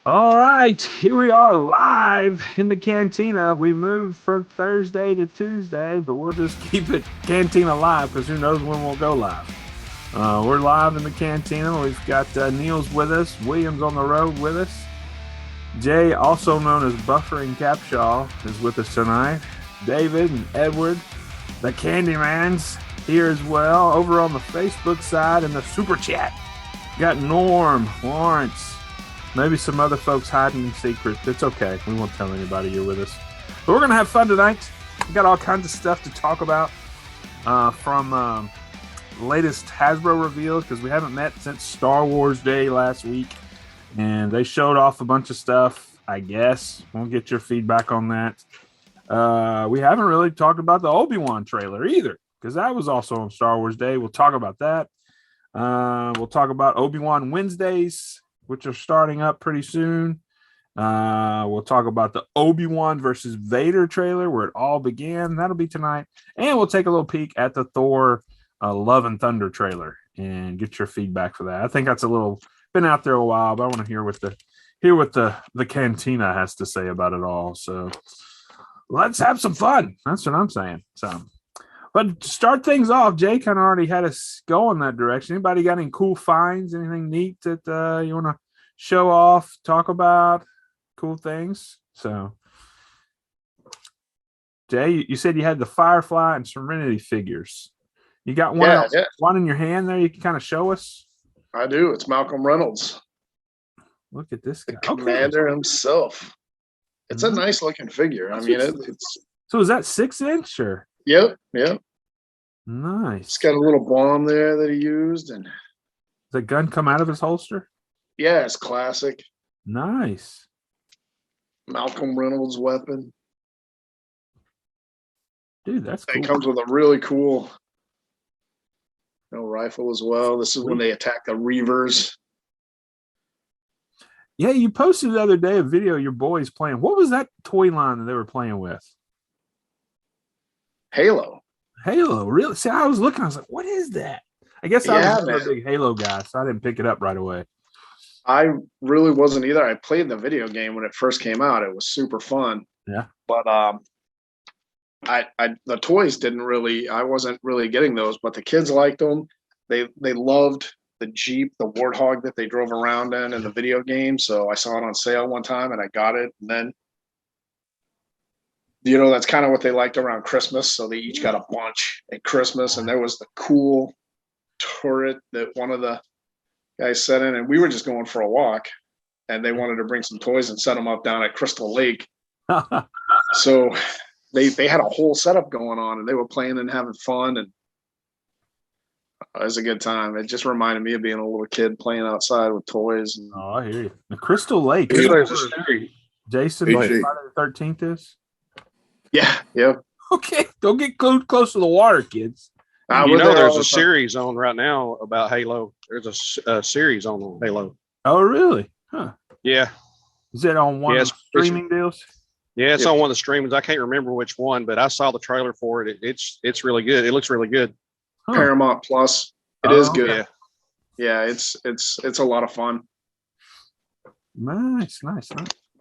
All right, here we are live in the cantina. We moved from Thursday to Tuesday, but we'll just keep it cantina live because who knows when we'll go live. We're live in the cantina. We've got Niels with us, Williams on the road with us. Jay, also known as Buffering Capshaw, is with us tonight. David and Edward, the Candymans, here as well. Over on the Facebook side and the super chat, got Norm, Lawrence, maybe some other folks hiding in secret. It's okay. We won't tell anybody you're with us. But we're going to have fun tonight. We got all kinds of stuff to talk about from latest Hasbro reveals because we haven't met since Star Wars Day last week. And they showed off a bunch of stuff, I guess. We'll get your feedback on that. We haven't really talked about the Obi-Wan trailer either because that was also on Star Wars Day. We'll talk about that. We'll talk about Obi-Wan Wednesdays, which are starting up pretty soon. We'll talk about the Obi-Wan versus Vader trailer, where it all began. That'll be tonight. And we'll take a little peek at the Thor Love and Thunder trailer and get your feedback for that. I think that's a little been out there a while, but I want to hear what the cantina has to say about it all. So let's have some fun. That's what I'm saying. So, but to start things off, Jay kind of already had us go in that direction. Anybody got any cool finds? Anything neat that you want to show off, talk about? Cool things. So, Jay, you said you had the Firefly and Serenity figures. You got one, Yeah, one in your hand there. You can kind of show us. I do. It's Malcolm Reynolds, Look at this the guy. commander himself. It's a nice looking figure. I mean, it's So is that 6 inch or? yep. Nice. It's got a little bomb there that he used, and Does the gun come out of his holster? yeah, it's classic Nice. Malcolm Reynolds weapon. Dude, that's cool. It comes with a really cool rifle as well. This is when they attack the Reavers. Yeah, you posted the other day a video of your boys playing. What was that toy line that they were playing with? Halo. Halo, really? See, I was looking, I was like, what is that? I guess I was a big Halo guy, so I didn't pick it up right away. I really wasn't either. I played the video game when it first came out. It was super fun. Yeah. But I the toys didn't really, I wasn't really getting those, but the kids liked them. They loved the Jeep, the Warthog that they drove around in the video game. So I saw it on sale one time and I got it. And then, that's kind of what they liked around Christmas. So they each got a bunch at Christmas. And there was the cool turret that one of the guys set in, and we were just going for a walk and they wanted to bring some toys and set them up down at Crystal Lake. So they had a whole setup going on and they were playing and having fun, and it was a good time. It just reminded me of being a little kid playing outside with toys. And, Oh, I hear you. The Crystal Lake. Jason, like Friday the 13th is? Yeah. Okay, don't get close to the water, kids. There's a series on right now about Halo. There's a series on Halo. Oh, really? Huh. Yeah. Is it on one of the streaming deals? Yeah, it's on one of the streamings. I can't remember which one, but I saw the trailer for it. It's really good. It looks really good. Huh. Paramount Plus. It is good. Yeah, it's a lot of fun. Nice.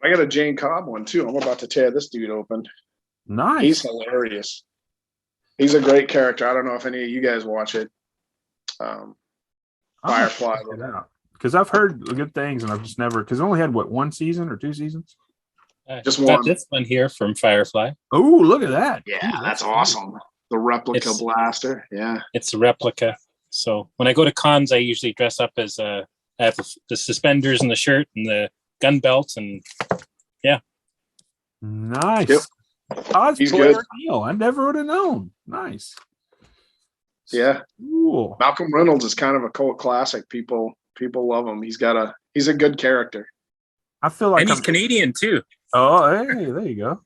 I got a Jane Cobb one too. I'm about to tear this dude open. Nice. He's hilarious. He's a great character. I don't know if any of you guys watch it. Firefly. Because I've heard good things, and I've just never. Because it only had one season or 2 seasons. Just one. Got this one here from Firefly. Oh, look at that! Yeah, that's awesome. The replica blaster. Yeah, it's a replica. So when I go to cons, I usually dress up as I have the suspenders and the shirt and the gun belt, and yeah. Nice. Yep. He's good. Deal. I never would have known. Nice. Yeah. Cool. Malcolm Reynolds is kind of a cult classic. People love him. He's a good character. I feel like he's Canadian too. Oh, hey, there you go.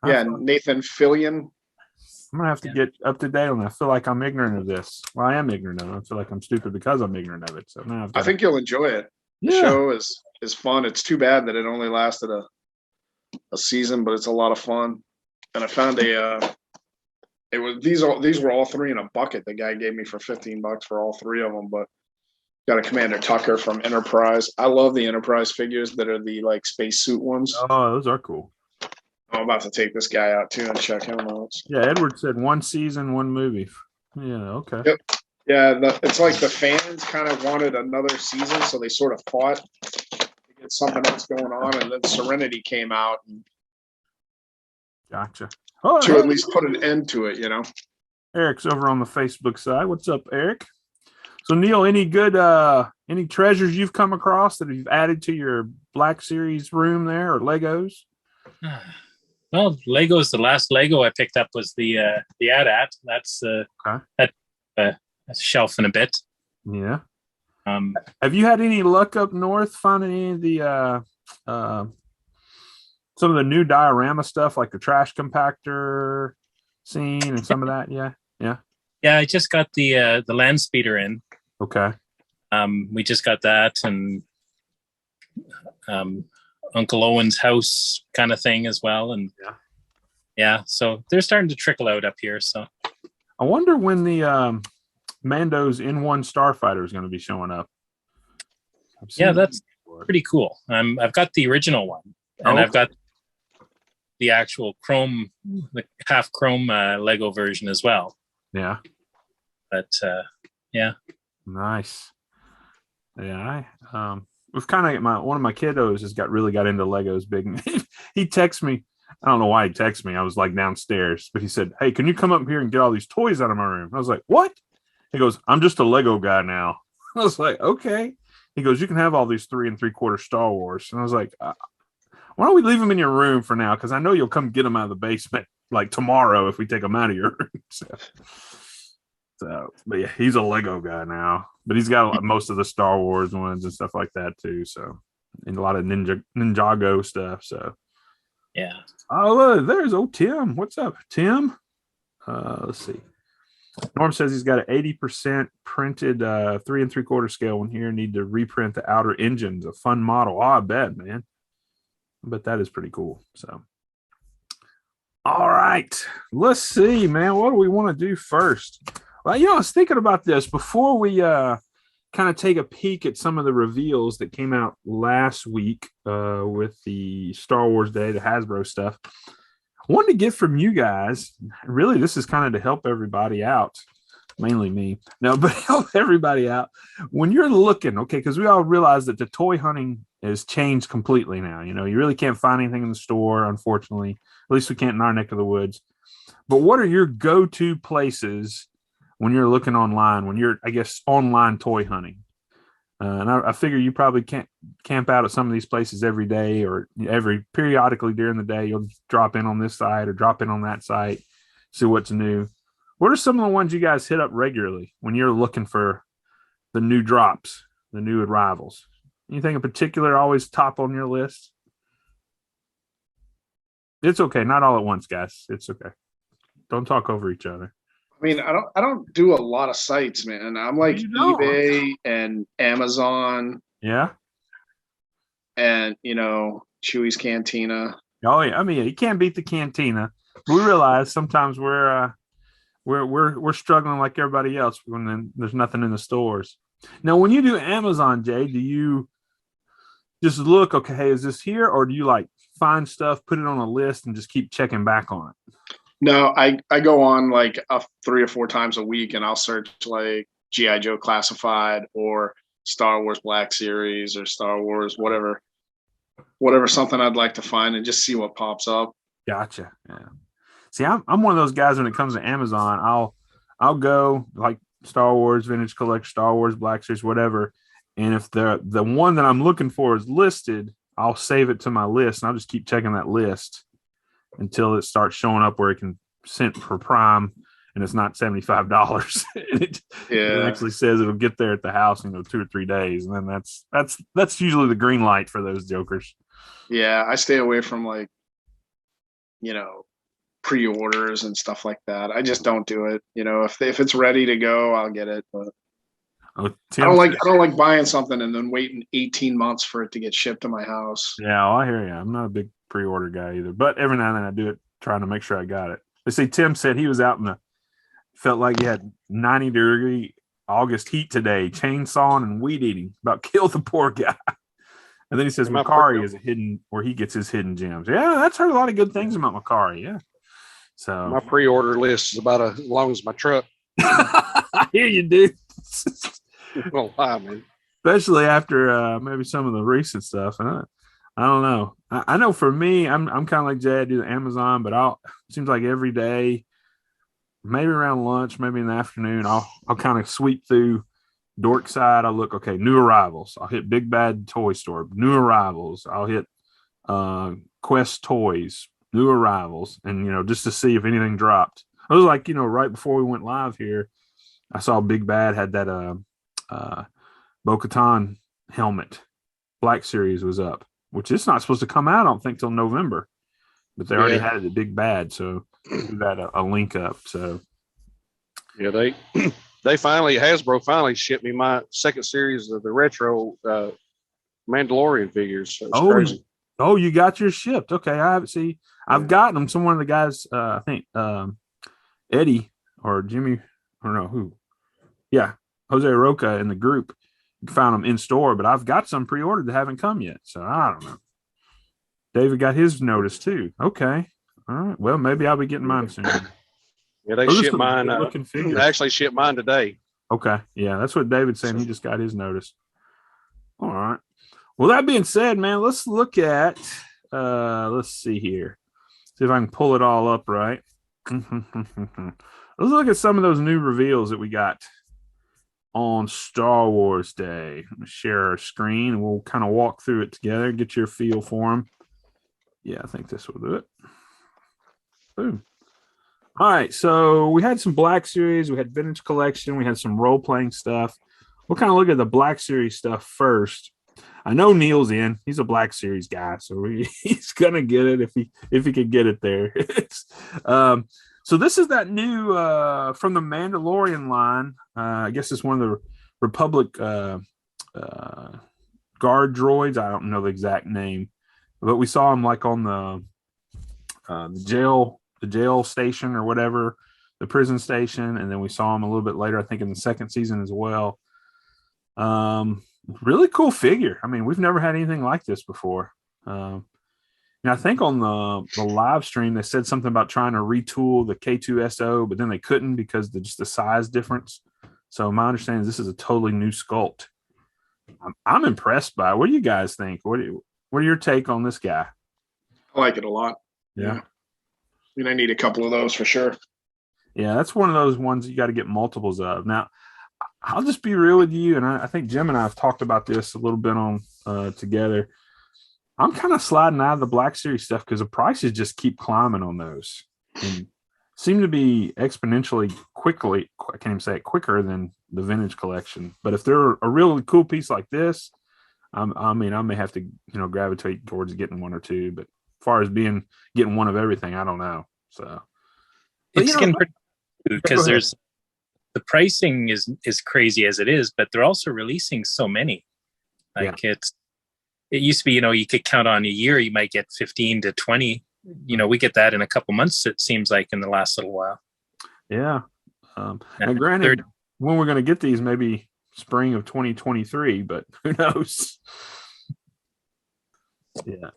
Yeah, Nathan Fillion. I'm gonna have to get up to date on that. I feel like I'm ignorant of this. Well, I am ignorant of it. I feel like I'm stupid because I'm ignorant of it. So now I think you'll enjoy it. The show is fun. It's too bad that it only lasted a season, but it's a lot of fun. And I found these were all three in a bucket the guy gave me for $15 for all three of them, but got a Commander Tucker from Enterprise. I love the Enterprise figures that are the like spacesuit ones. Oh, those are cool. I'm about to take this guy out too and check him out. Yeah, Edward said 1 season, 1 movie. Yeah, okay. Yep. Yeah, it's like the fans kind of wanted another season, so they sort of fought to get something else going on, and then Serenity came out and Gotcha. Oh, to hey, at least put an end to it, you know. Eric's over on the Facebook side. What's up, Eric? So Neil, any good any treasures you've come across that you've added to your Black Series room there, or Legos? Well, Legos. The last Lego I picked up was the AT-AT. That's a shelf in a bit. Yeah. Um, Have you had any luck up north finding any of the some of the new diorama stuff, like the trash compactor scene and some of that? Yeah. yeah, I just got the land speeder in. Okay. We just got that, and Uncle Owen's house kind of thing as well, and yeah, so they're starting to trickle out up here. So I wonder when the Mando's N1 Starfighter is going to be showing up. Yeah, that's pretty cool. I've got the original one, and I've got the actual chrome, the half chrome Lego version as well. Yeah. But yeah. Nice. Yeah, we've kind of one of my kiddos has really got into Legos big. He texts me. I don't know why he texted me. I was like downstairs, but he said, "Hey, can you come up here and get all these toys out of my room?" I was like, "What?" He goes, "I'm just a Lego guy now." I was like, "Okay." He goes, "You can have all these 3 3/4 Star Wars." And I was like, "Why don't we leave them in your room for now? Because I know you'll come get them out of the basement like tomorrow if we take them out of your room." So, but yeah, he's a Lego guy now, but he's got most of the Star Wars ones and stuff like that too. So, and a lot of Ninjago stuff. So, yeah. Oh, look, there's old Tim. What's up, Tim? Let's see. Norm says he's got an 80% printed 3 3/4 scale one here. Need to reprint the outer engines. A fun model. Oh, I bet, man. But that is pretty cool. So, all right, let's see, man. What do we want to do first? Well, I was thinking about this before we kind of take a peek at some of the reveals that came out last week with the Star Wars Day, the Hasbro stuff. I wanted to get from you guys. Really, this is kind of to help everybody out, mainly me. No, but help everybody out when you're looking, okay? Because we all realize that the toy hunting has changed completely now. You really can't find anything in the store, unfortunately. At least we can't in our neck of the woods. But what are your go-to places when you're looking online, when you're, I guess, online toy hunting? And I figure you probably can't camp out at some of these places every day or periodically during the day. You'll drop in on this site or drop in on that site, see what's new. What are some of the ones you guys hit up regularly when you're looking for the new drops, the new arrivals? Anything in particular always top on your list? It's okay. Not all at once, guys. It's okay. Don't talk over each other. I mean, I don't do a lot of sites, man. I'm like eBay and Amazon. Yeah. And Chewy's Cantina. Oh yeah. I mean, you can't beat the Cantina. We realize sometimes we're struggling like everybody else when there's nothing in the stores. Now, when you do Amazon, Jay, do you just look, okay, hey, is this here? Or do you like find stuff, put it on a list and just keep checking back on it? No, I go on like 3 or 4 times a week and I'll search like G.I. Joe Classified or Star Wars Black Series or Star Wars, whatever something I'd like to find and just see what pops up. Gotcha. Yeah. See, I'm one of those guys when it comes to Amazon, I'll go like Star Wars Vintage Collection, Star Wars Black Series, whatever. And if the one that I'm looking for is listed, I'll save it to my list and I'll just keep checking that list until it starts showing up where it can send for Prime and it's not $75. it actually says it'll get there at the house in 2 or 3 days. And then that's usually the green light for those jokers. Yeah. I stay away from like, pre-orders and stuff like that. I just don't do it. If it's ready to go, I'll get it. But I don't like buying something and then waiting 18 months for it to get shipped to my house. Yeah, I hear you. I'm not a big pre-order guy either, but every now and then I do it, trying to make sure I got it. They say Tim said he was out felt like he had 90-degree August heat today, chainsawing and weed eating, about kill the poor guy. And then he says My Macari is a hidden where he gets his hidden gems. Yeah, that's heard a lot of good things about Macari. Yeah. So My pre-order list is about as long as my truck. I hear you, dude. I'm gonna lie, man. Especially after maybe some of the recent stuff. I don't know. I know for me, I'm kind of like Jay. I do the Amazon, but it seems like every day, maybe around lunch, maybe in the afternoon, I'll kind of sweep through Dork side. I'll look, okay, new arrivals. I'll hit Big Bad Toy Store, new arrivals. I'll hit Quest Toys, new arrivals, and just to see if anything dropped. I was like, right before we went live here, I saw Big Bad had that Bo-Katan helmet. Black Series was up, which is not supposed to come out, I don't think, till November. But they already had it at Big Bad, so we got a link up. So yeah, they Hasbro finally shipped me my second series of the retro Mandalorian figures. So it's crazy. Oh, you got your shipped. Okay, I've gotten them. Some one of the guys, I think Eddie or Jimmy, I don't know who. Yeah, Jose Roca in the group found them in store, but I've got some pre-ordered that haven't come yet. So I don't know. David got his notice too. Okay. All right. Well, maybe I'll be getting mine soon. Yeah, they shipped mine. They actually shipped mine today. Okay. Yeah, that's what David's saying. He just got his notice. All right. Well, that being said, man, let's look at let's see here. See if I can pull it all up right. Let's look at some of those new reveals that we got on Star Wars Day. Let me share our screen and we'll kind of walk through it together, get your feel for them. Yeah, I think this will do it. Boom. All right, so we had some Black Series, we had Vintage Collection, we had some role-playing stuff. We'll kind of look at the Black Series stuff first. I know Neil's in. He's a Black Series guy, so he's gonna get it if he can get it there. So this is that new from the Mandalorian line. I guess it's one of the Republic guard droids. I don't know the exact name, but we saw him like on the jail station or whatever, the prison station, and then we saw him a little bit later, I think, in the second season as well. Really cool figure. I mean, we've never had anything like this before. And I think on the live stream, they said something about trying to retool the K2SO, but then they couldn't because of just the size difference. So my understanding is this is a totally new sculpt. I'm impressed by it. What do you guys think? What are your take on this guy? I like it a lot. Yeah. I mean, I need a couple of those for sure. Yeah, that's one of those ones you got to get multiples of. Now, I'll just be real with you, and I think Jim and I have talked about this a little bit on together. I'm kind of sliding out of the Black Series stuff because the prices just keep climbing on those and seem to be exponentially quickly. I can't even say it quicker than the Vintage Collection. But if they're a really cool piece like this, I may have to gravitate towards getting one or two. But as far as getting one of everything, I don't know. So it's getting pretty because there's the pricing is crazy as it is, but they're also releasing so many. It used to be, you could count on a year, you might get 15 to 20. We get that in a couple months, it seems like, in the last little while. Yeah. Now, granted, when we're going to get these, maybe spring of 2023, but who knows? Yeah.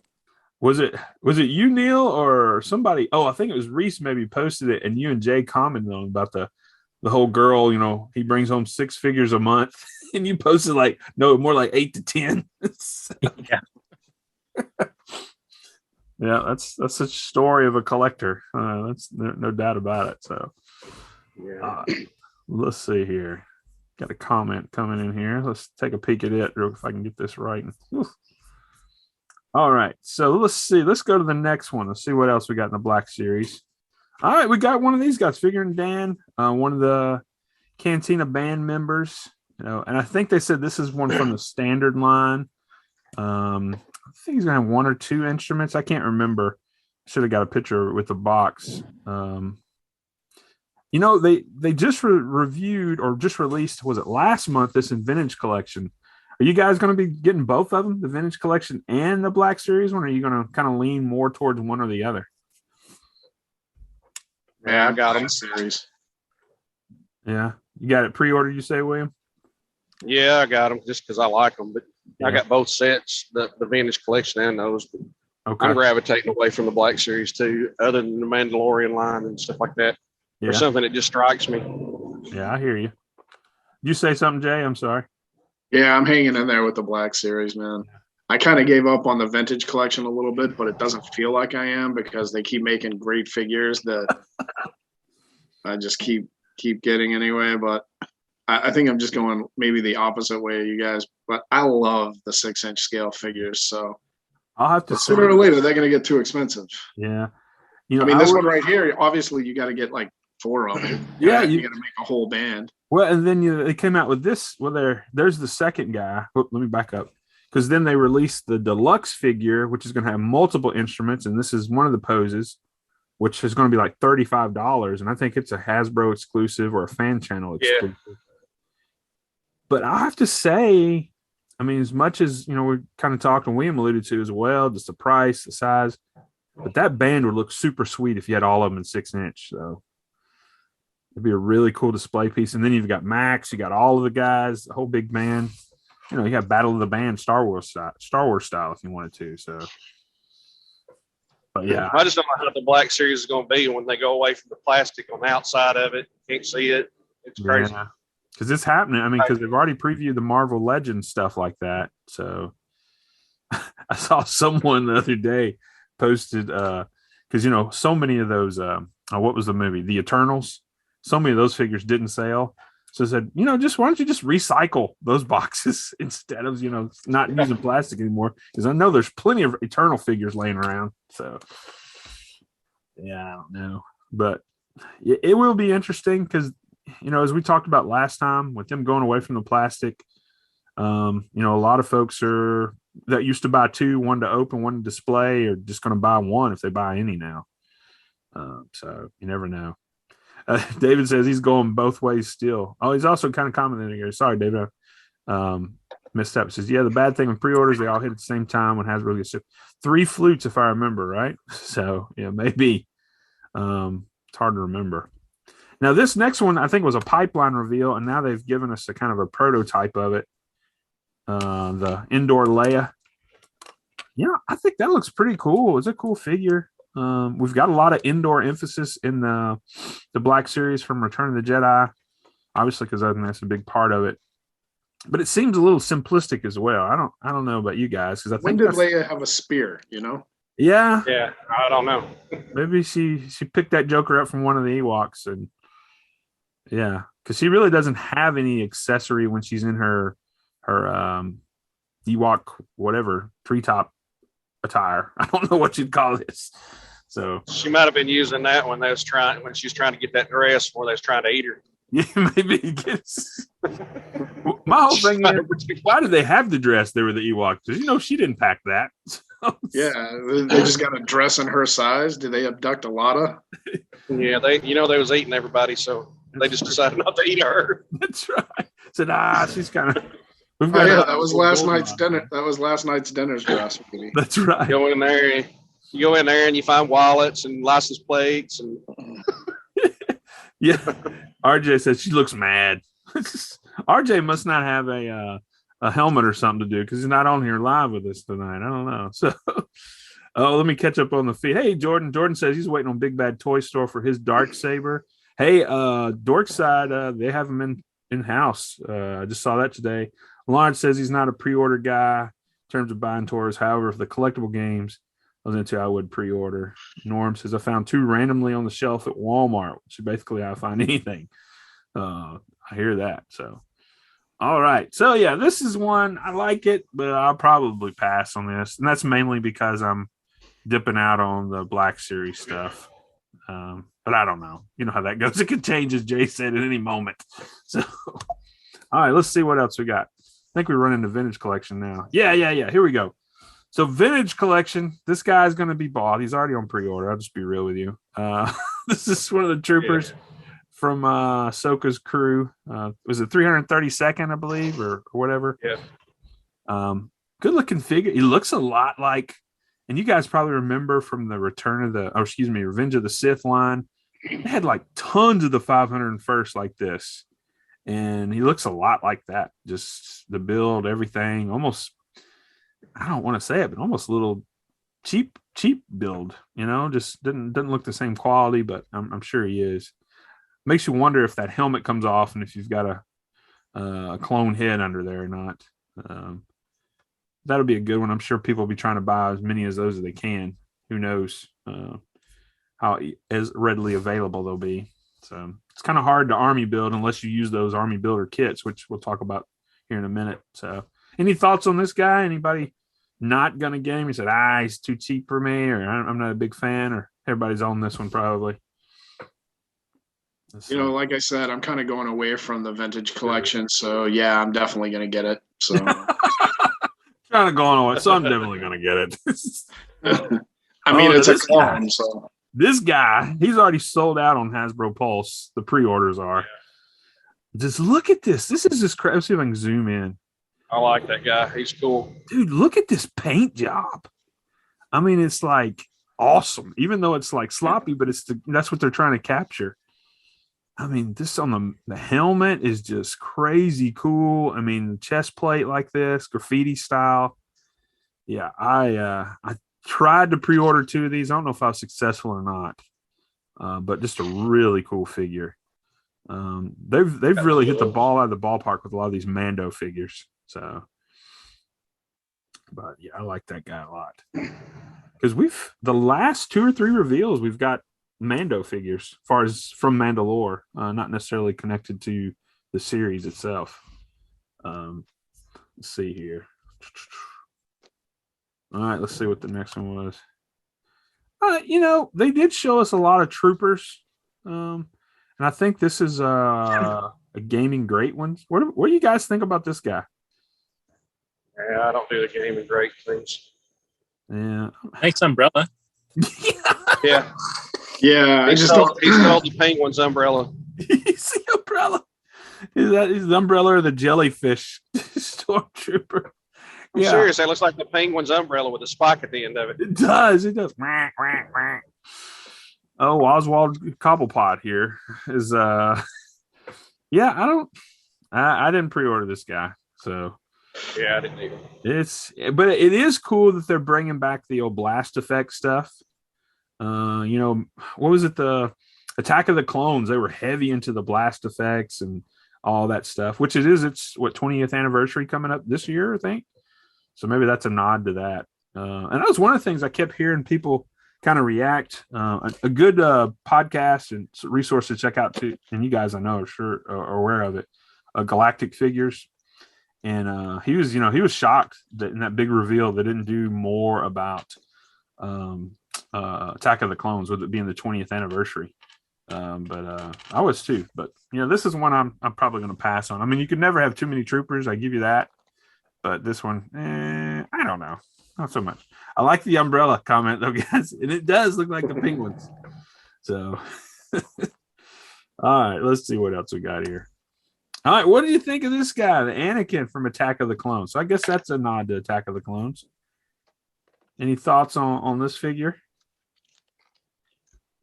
Was it you, Neil, or somebody? Oh, I think it was Reese maybe posted it, and you and Jay commented on about the whole girl, he brings home 6 figures a month, and you posted more like 8 to 10. Yeah. Yeah, that's such a story of a collector. That's no doubt about it. So yeah. Let's see here. Got a comment coming in here. Let's take a peek at it if I can get this right. All right. So let's see. Let's go to the next one. Let's see what else we got in the Black Series. All right, we got one of these guys, Figure and Dan, one of the Cantina band members, and I think they said this is one from the standard line. I think he's gonna have 1 or 2 instruments. I can't remember. Should have got a picture with the box. They just reviewed or just released, was it last month, this in Vintage Collection. Are you guys going to be getting both of them, the Vintage Collection and the Black Series one, or are you going to kind of lean more towards one or the other? Yeah, I got them series. Yeah. You got it pre-ordered, you say, William? Yeah, I got them just because I like them. But Yeah. I got both sets, the vintage collection and those. But Okay. I'm gravitating away from the Black Series too, other than the Mandalorian line and stuff like that. Yeah. There's something that just strikes me. Yeah, I hear you. You say something, Jay? I'm sorry. Yeah, I'm hanging in there with the Black Series, man. I kind of gave up on the vintage collection a little bit, but it doesn't feel like I am because they keep making great figures that I just keep getting anyway. But I think I'm just going maybe the opposite way of you guys. But I love the 6-inch scale figures. So I'll have to sooner or later they're going to get too expensive. Yeah. I mean, this one right here, obviously you got to get like 4 of them. Yeah, you got to make a whole band. Well, and then they came out with this. Well, there's the second guy. Let me back up, because then they released the deluxe figure, which is going to have multiple instruments, and this is one of the poses, which is going to be like $35, and I think it's a Hasbro exclusive or a fan channel exclusive. Yeah. But I have to say, I mean, as much as we kind of talked and William alluded to as well, just the price, the size, but that band would look super sweet if you had all of them in 6-inch. So it'd be a really cool display piece. And then you've got Max, you got all of the guys, the whole big band. You got Battle of the Band, Star Wars style, if you wanted to. So, but yeah, I just don't know how the Black Series is going to be when they go away from the plastic on the outside of it. Can't see it. It's crazy. Yeah. Because it's happening. I mean, because they've already previewed the Marvel Legends stuff like that. So I saw someone the other day posted because so many of those. What was the movie? The Eternals. So many of those figures didn't sell. So I said, just why don't you just recycle those boxes instead of not using plastic anymore? Because I know there's plenty of Eternal figures laying around. So yeah, I don't know, but it will be interesting because as we talked about last time with them going away from the plastic, a lot of folks that used to buy 2, one to open, one to display, are just going to buy one if they buy any now. So you never know. David says he's going both ways still. Oh, he's also kind of commenting here. Sorry, David. Missed up. Says, yeah, the bad thing with pre-orders, they all hit at the same time when Hasbro gets shipped. 3 flutes, if I remember, right? So, yeah, maybe. It's hard to remember. Now, this next one, I think, was a pipeline reveal, and now they've given us a kind of a prototype of it. The Indoor Leia. Yeah, I think that looks pretty cool. It's a cool figure. We've got a lot of indoor emphasis in the Black Series from Return of the Jedi, obviously, because I think that's a big part of it. But it seems a little simplistic as well. I don't know about you guys, because I think when did Leia have a spear? Yeah, I don't know. Maybe she picked that Joker up from one of the Ewoks, and yeah, because she really doesn't have any accessory when she's in her Ewok whatever treetop attire. I don't know what you'd call this. So she might have been using that when she was trying to get that dress before they was trying to eat her. Yeah, maybe. My whole thing is, why did they have the dress there with the Ewoks? Because she didn't pack that. Yeah, they just got a dress in her size. Did they abduct a Lotta? Yeah, they was eating everybody, so they just decided not to eat her. That's right. Said, she's kind of. That was last night's dinner. That was last night's dinner's dress. That's right. You go in there and you find wallets and license plates and. Yeah, RJ says she looks mad. RJ must not have a helmet or something to do because he's not on here live with us tonight. I don't know. So, let me catch up on the feed. Hey, Jordan. Jordan says he's waiting on Big Bad Toy Store for his Darksaber. Hey, Dorkside, they have him in house. I just saw that today. Lawrence says he's not a pre-order guy in terms of buying toys. However, if the collectible games I was into, I would pre-order. Norm says I found 2 randomly on the shelf at Walmart, which is basically how I find anything. I hear that. So, all right. So, yeah, this is one. I like it, but I'll probably pass on this. And that's mainly because I'm dipping out on the Black Series stuff. But I don't know. You know how that goes. It could change, as Jay said, at any moment. So, all right, let's see what else we got. I think we're running the vintage collection now. Yeah. Here we go. So vintage collection, this guy's going to be bought. He's already on pre-order. I'll just be real with you. This is one of the troopers from Ahsoka's crew. Was it 332nd, I believe, or whatever? Yeah. Good looking figure. He looks a lot like, and you guys probably remember from the Revenge of the Sith line. They had like tons of the 501st like this. and he looks a lot like that. Just the build, everything, almost. I don't want to say it, but almost a little cheap build. Just doesn't look the same quality, but I'm sure he is. Makes you wonder if that helmet comes off and if you've got a clone head under there or not. That'll be a good one. I'm sure people will be trying to buy as many as those as they can. Who knows how as readily available they'll be. So it's kind of hard to army build unless you use those army builder kits, which we'll talk about here in a minute. So any thoughts on this guy? Anybody not going to get him? He said, he's too cheap for me, or I'm not a big fan, or everybody's on this one probably. Like I said, I'm kind of going away from the vintage collection. So yeah, I'm definitely going to get it. So trying to go on away. So I'm definitely going to get it. I mean, it's a clone. So this guy, he's already sold out on Hasbro Pulse. The pre-orders are. Just look at this. This is just crazy. Let's see if I can zoom in. I like that guy. He's cool. Dude, look at this paint job. I mean, it's like awesome. Even though it's like sloppy, but that's what they're trying to capture. I mean, this on the helmet is just crazy cool. I mean, chest plate like this, graffiti style. Yeah, I tried to pre-order 2 of these. I don't know if I was successful or not, but just a really cool figure. They've really hit the ball out of the ballpark with a lot of these Mando figures. So, but yeah, I like that guy a lot because the last 2 or 3 reveals we've got Mando figures, as far as from Mandalore, not necessarily connected to the series itself. Let's see here. All right, let's see what the next one was. They did show us a lot of troopers, and I think this is a gaming great one. What do you guys think about this guy? Yeah, I don't do the gaming great things. Yeah, nice umbrella. Yeah. Yeah, He stole the Penguin's umbrella. He's the umbrella. Is the umbrella or the jellyfish stormtrooper? I'm serious. That looks like the Penguin's umbrella with a spike at the end of it. It does. Oh, Oswald Cobblepot here is yeah. I didn't pre-order this guy, so yeah, I didn't either. But it is cool that they're bringing back the old blast effect stuff. What was it? The Attack of the Clones. They were heavy into the blast effects and all that stuff, which it's 20th anniversary coming up this year, I think. So maybe that's a nod to that. And that was one of the things I kept hearing people kind of react. A good podcast and resource to check out too, and you guys I know are aware of it. Galactic Figures, and he was shocked that in that big reveal they didn't do more about Attack of the Clones, with it being the 20th anniversary. But I was too. But this is one I'm probably going to pass on. I mean, you could never have too many troopers. I give you that. But this one, I don't know, not so much. I like the umbrella comment though, guys, and it does look like the Penguins. So, all right, let's see what else we got here. All right, what do you think of this guy, the Anakin from Attack of the Clones? So I guess that's a nod to Attack of the Clones. Any thoughts on this figure?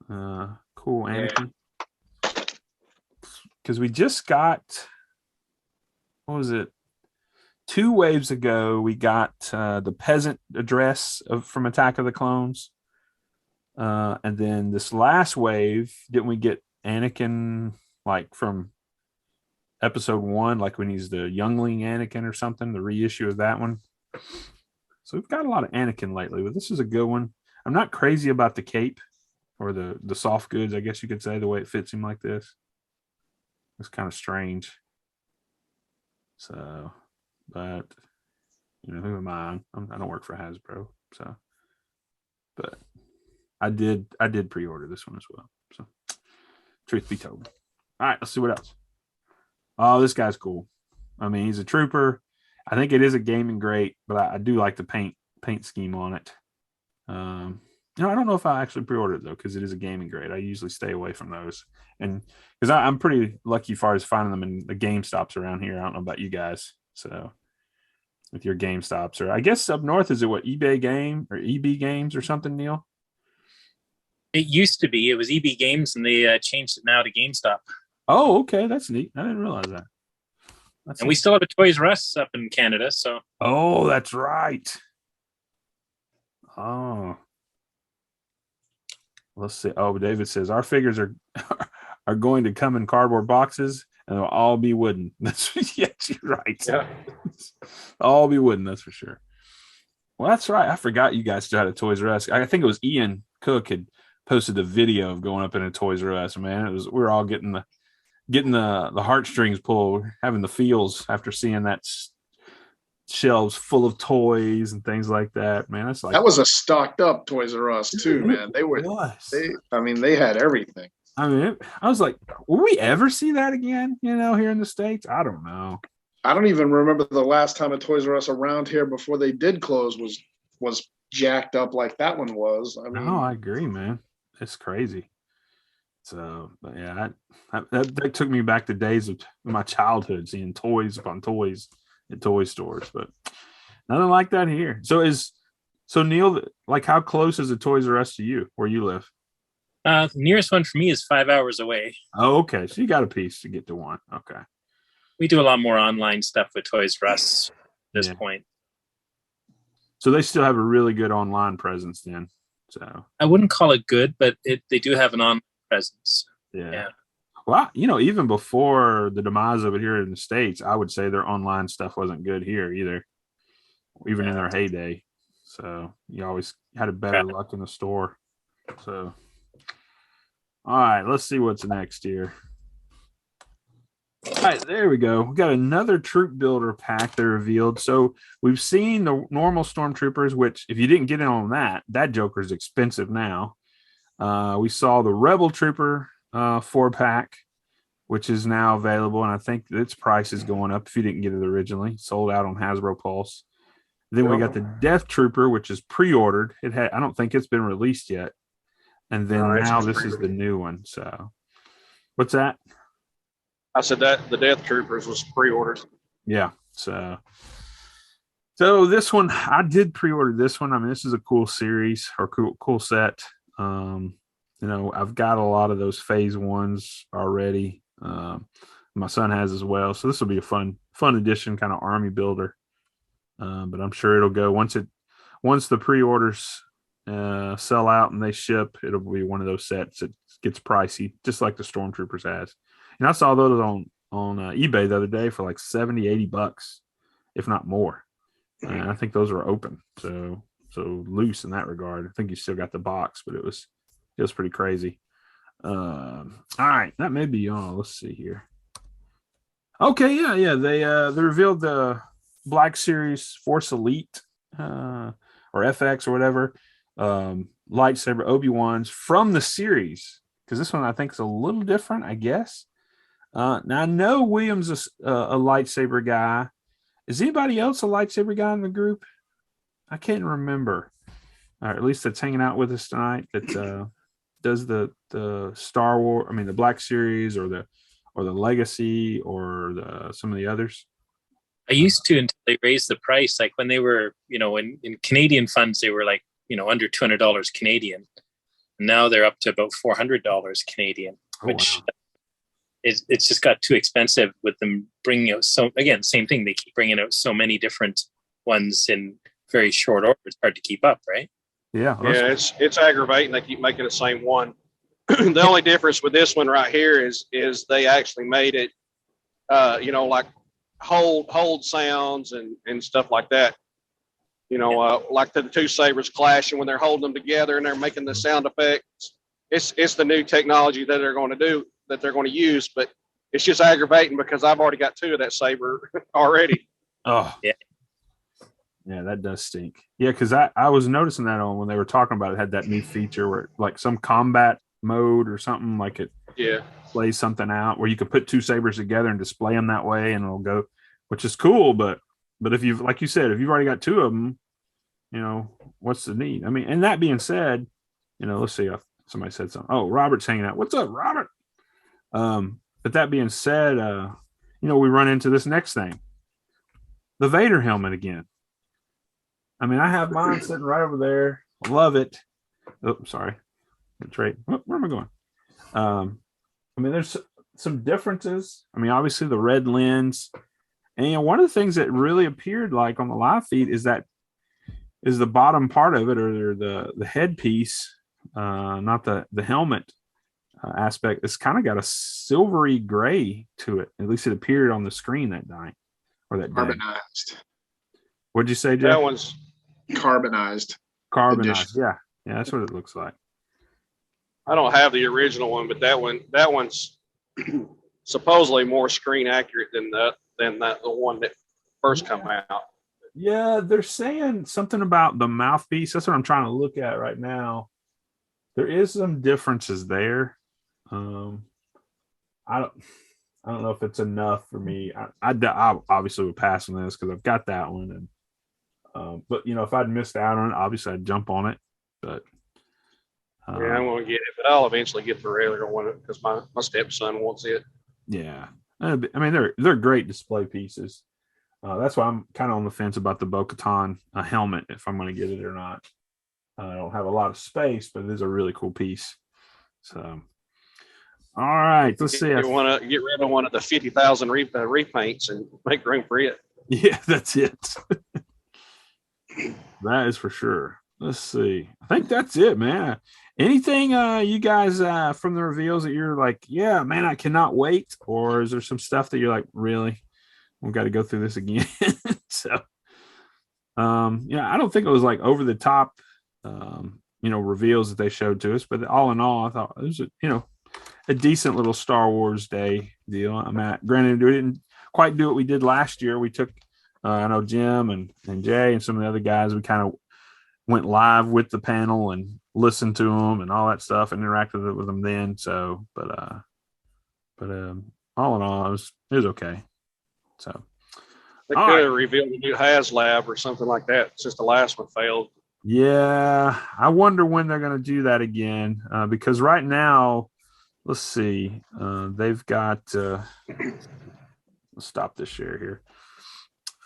Cool, Anakin. Because we just got, what was it? 2 waves ago, we got the peasant address from Attack of the Clones. And then this last wave, didn't we get Anakin like from episode 1, like when he's the youngling Anakin or something, the reissue of that one? So we've got a lot of Anakin lately, but this is a good one. I'm not crazy about the cape or the soft goods, I guess you could say, the way it fits him like this. It's kind of strange. So, but who am I? I don't work for Hasbro, so. But I did pre-order this one as well. So, truth be told. All right, let's see what else. Oh, this guy's cool. I mean, he's a trooper. I think it is a gaming great, but I do like the paint scheme on it. I don't know if I actually pre-ordered it though, because it is a gaming grade. I usually stay away from those, and because I'm pretty lucky as far as finding them in the GameStops around here. I don't know about you guys, so with your GameStops, or I guess up north, is it what, eBay Game or EB Games or something, Neil? It used to be. It was EB Games, and they changed it now to GameStop. Oh, okay, that's neat. I didn't realize that. That's And we still have a Toys R Us up in Canada. So Oh, that's right. Oh, let's see. Oh, David says our figures are are going to come in cardboard boxes and they'll all be wooden. That's yes, you're right. Yeah. All be wooden, that's for sure. Well, that's right. I forgot you guys still had a Toys R Us. I think it was Ian Cook had posted a video of going up in a Toys R Us. Man, it was we were all getting the heartstrings pulled, having the feels after seeing that shelves full of toys and things like that. Man, that's like That was a stocked up Toys R Us too, man. They had everything. I mean, I was like, will we ever see that again? Here in the States? I don't know. I don't even remember the last time a Toys R Us around here before they did close was jacked up like that one was. I mean, No, I agree, man. It's crazy. So, but yeah, that took me back to days of my childhood, seeing toys upon toys at toy stores. But nothing like that here. So Neil, like, how close is the Toys R Us to you, where you live? the nearest one for me is 5 hours away. Oh, okay. So you got a piece to get to one. Okay. We do a lot more online stuff with Toys R Us at this point. So they still have a really good online presence then. So I wouldn't call it good, but they do have an online presence. yeah. Well, even before the demise of it here in the States, I would say their online stuff wasn't good here either, even in their heyday. So you always had a better luck in the store. So, all right, let's see what's next here. All right, there we go. We got another troop builder pack they revealed. So we've seen the normal stormtroopers, which if you didn't get in on that Joker is expensive now. We saw the Rebel Trooper 4-pack, which is now available, and I think its price is going up if you didn't get it originally. Sold out on Hasbro Pulse. Then we got the Death Trooper, which is pre-ordered. I don't think it's been released yet. And then now this is the new one. So what's that? I said that the Death Troopers was pre-ordered. Yeah. So this one, I did pre-order this one. I mean, this is a cool series or cool set. I've got a lot of those phase ones already. My son has as well. So this will be a fun addition, kind of army builder. But I'm sure it'll go once the pre-orders sell out and they ship, it'll be one of those sets that gets pricey, just like the Stormtroopers has. And I saw those on eBay the other day for like $70-$80, if not more. And I think those are open, so loose in that regard. I think you still got the box, but it was pretty crazy. All right, that may be all. Let's see here. Okay, yeah. They revealed the Black Series Force Elite or FX or whatever lightsaber Obi-Wan's from the series, because this one I think is a little different, I guess. Now I know William's a lightsaber guy. Is anybody else a lightsaber guy in the group? I can't remember. Or at least that's hanging out with us tonight. That does the Star Wars. I mean, the Black Series or the Legacy or some of the others. I used to until they raised the price. Like when they were, in Canadian funds, they were like, under $200 Canadian. Now they're up to about $400 Canadian, which it's just got too expensive with them bringing out same thing. They keep bringing out so many different ones in very short order. It's hard to keep up, right? Yeah. It's aggravating. They keep making the same one. The only difference with this one right here is they actually made it, like hold sounds and stuff like that. Like the two sabers clashing when they're holding them together and they're making the sound effects. It's the new technology that they're going to use, but it's just aggravating because I've already got two of that saber already. Oh yeah. Yeah, that does stink. Yeah, because I was noticing that on when they were talking about it, had that new feature where like some combat mode or something, like it plays something out where you could put two sabers together and display them that way, and it'll go, which is cool. But if you've, like you said, if you've already got two of them, what's the need? I mean, and that being said, let's see if somebody said something. Oh, Robert's hanging out. What's up, Robert? But that being said, we run into this next thing, the Vader helmet again. I mean, I have mine sitting right over there. Love it. Oh, sorry. That's right. Where am I going? I mean, there's some differences. I mean, obviously the red lens, and one of the things that really appeared like on the live feed is the bottom part of it, or the headpiece, not the helmet aspect. It's kind of got a silvery gray to it. At least it appeared on the screen that night or that day. Carbonized. What'd you say, Jeff? That one's Carbonized. Carbonized. Yeah, that's what it looks like. I don't have the original one, but that one's supposedly more screen accurate than the one that first come out. Yeah, they're saying something about the mouthpiece. That's what I'm trying to look at right now. There is some differences there. I don't know if it's enough for me. I obviously would pass on this because I've got that one, and but if I'd missed out on it, obviously I'd jump on it. But yeah, I won't get it, but I'll eventually get the regular one because my stepson wants it. Yeah, I mean they're great display pieces. That's why I'm kind of on the fence about the Bo-Katan helmet, if I'm going to get it or not. I don't have a lot of space, but it is a really cool piece. So, all right, let's see. You want to get rid of one of the 50,000 repaints and make room for it. Yeah, that's it. That is for sure. Let's see. I think that's it, man. Anything you guys from the reveals that you're like, yeah, man, I cannot wait? Or is there some stuff that you're like, really? We've got to go through this again. So, I don't think it was like over the top, reveals that they showed to us, but all in all, I thought it was a decent little Star Wars Day deal. Granted, we didn't quite do what we did last year. We took, I know Jim and Jay and some of the other guys, we kind of went live with the panel and listened to them and all that stuff and interacted with them then. So, but all in all, it was okay. So they could have revealed a new HasLab or something like that since the last one failed. Yeah, I wonder when they're going to do that again, because right now, let's see, they've got. Let's stop this share here.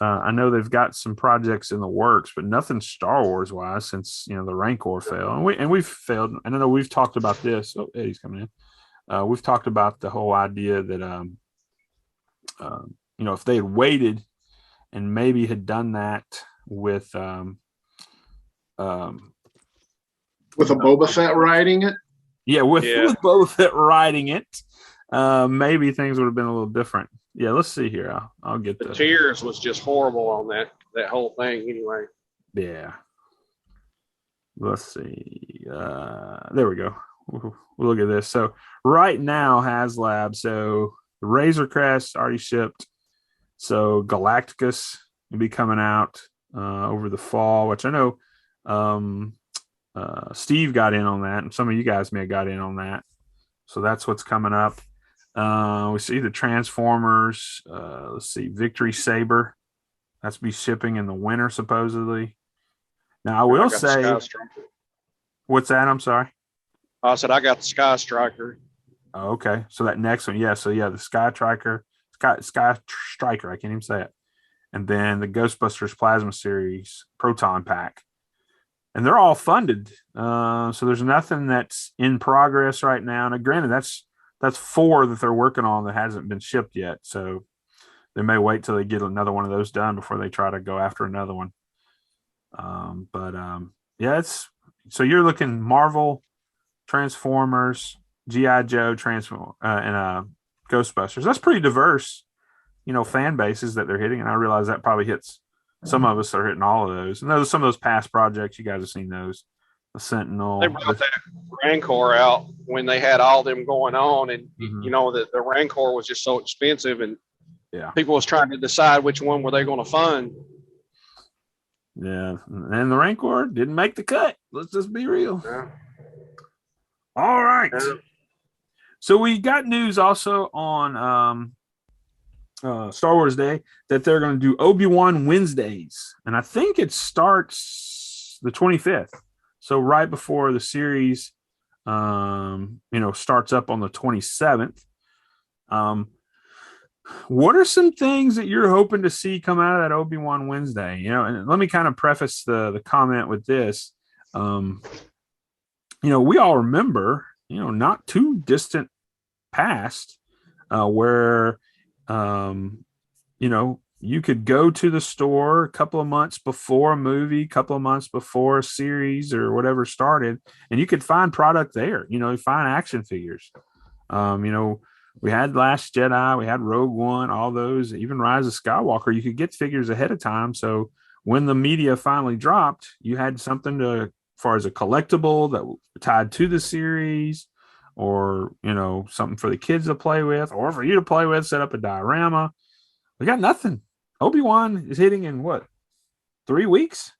I know they've got some projects in the works, but nothing Star Wars wise since the Rancor failed, and we've failed. And I know we've talked about this. Oh, Eddie's coming in. We've talked about the whole idea that if they had waited and maybe had done that with a Boba Fett riding it. Yeah, with Boba Fett riding it, maybe things would have been a little different. Yeah, let's see here. I'll get the tears was just horrible on that whole thing anyway. Yeah. Let's see. There we go. We'll look at this. So right now, HasLab. So the Razor Crest already shipped. So Galacticus will be coming out over the fall, which I know Steve got in on that, and some of you guys may have got in on that. So that's what's coming up. We see the Transformers. Let's see, Victory Saber. That's be shipping in the winter, supposedly. Now, I will say, what's that? I'm sorry. I said I got the Sky Striker. Oh, okay. So that next one, yeah. So yeah, the Sky Striker. I can't even say it. And then the Ghostbusters Plasma Series Proton Pack. And they're all funded. So there's nothing that's in progress right now. Now, granted, that's 4 that they're working on that hasn't been shipped yet. So they may wait till they get another one of those done before they try to go after another one. So you're looking Marvel, Transformers, G.I. Joe, and Ghostbusters. That's pretty diverse, fan bases that they're hitting. And I realize that probably hits some of us are hitting all of those. And some of those past projects, you guys have seen those. The Sentinel. They brought that Rancor out when they had all them going on, and the Rancor was just so expensive, and people was trying to decide which one were they going to fund. Yeah, and the Rancor didn't make the cut. Let's just be real. Yeah. All right. Yeah. So we got news also on Star Wars Day that they're going to do Obi-Wan Wednesdays, and I think it starts the 25th. So right before the series, starts up on the 27th. What are some things that you're hoping to see come out of that Obi-Wan Wednesday? And let me kind of preface the comment with this. We all remember, not too distant past, where, you could go to the store a couple of months before a movie, a couple of months before a series or whatever started, and you could find product there. Find action figures. We had Last Jedi, we had Rogue One, all those, even Rise of Skywalker. You could get figures ahead of time. So when the media finally dropped, you had something as far as a collectible that tied to the series, or, something for the kids to play with, or for you to play with, set up a diorama. We got nothing. Obi-Wan is hitting in what, 3 weeks?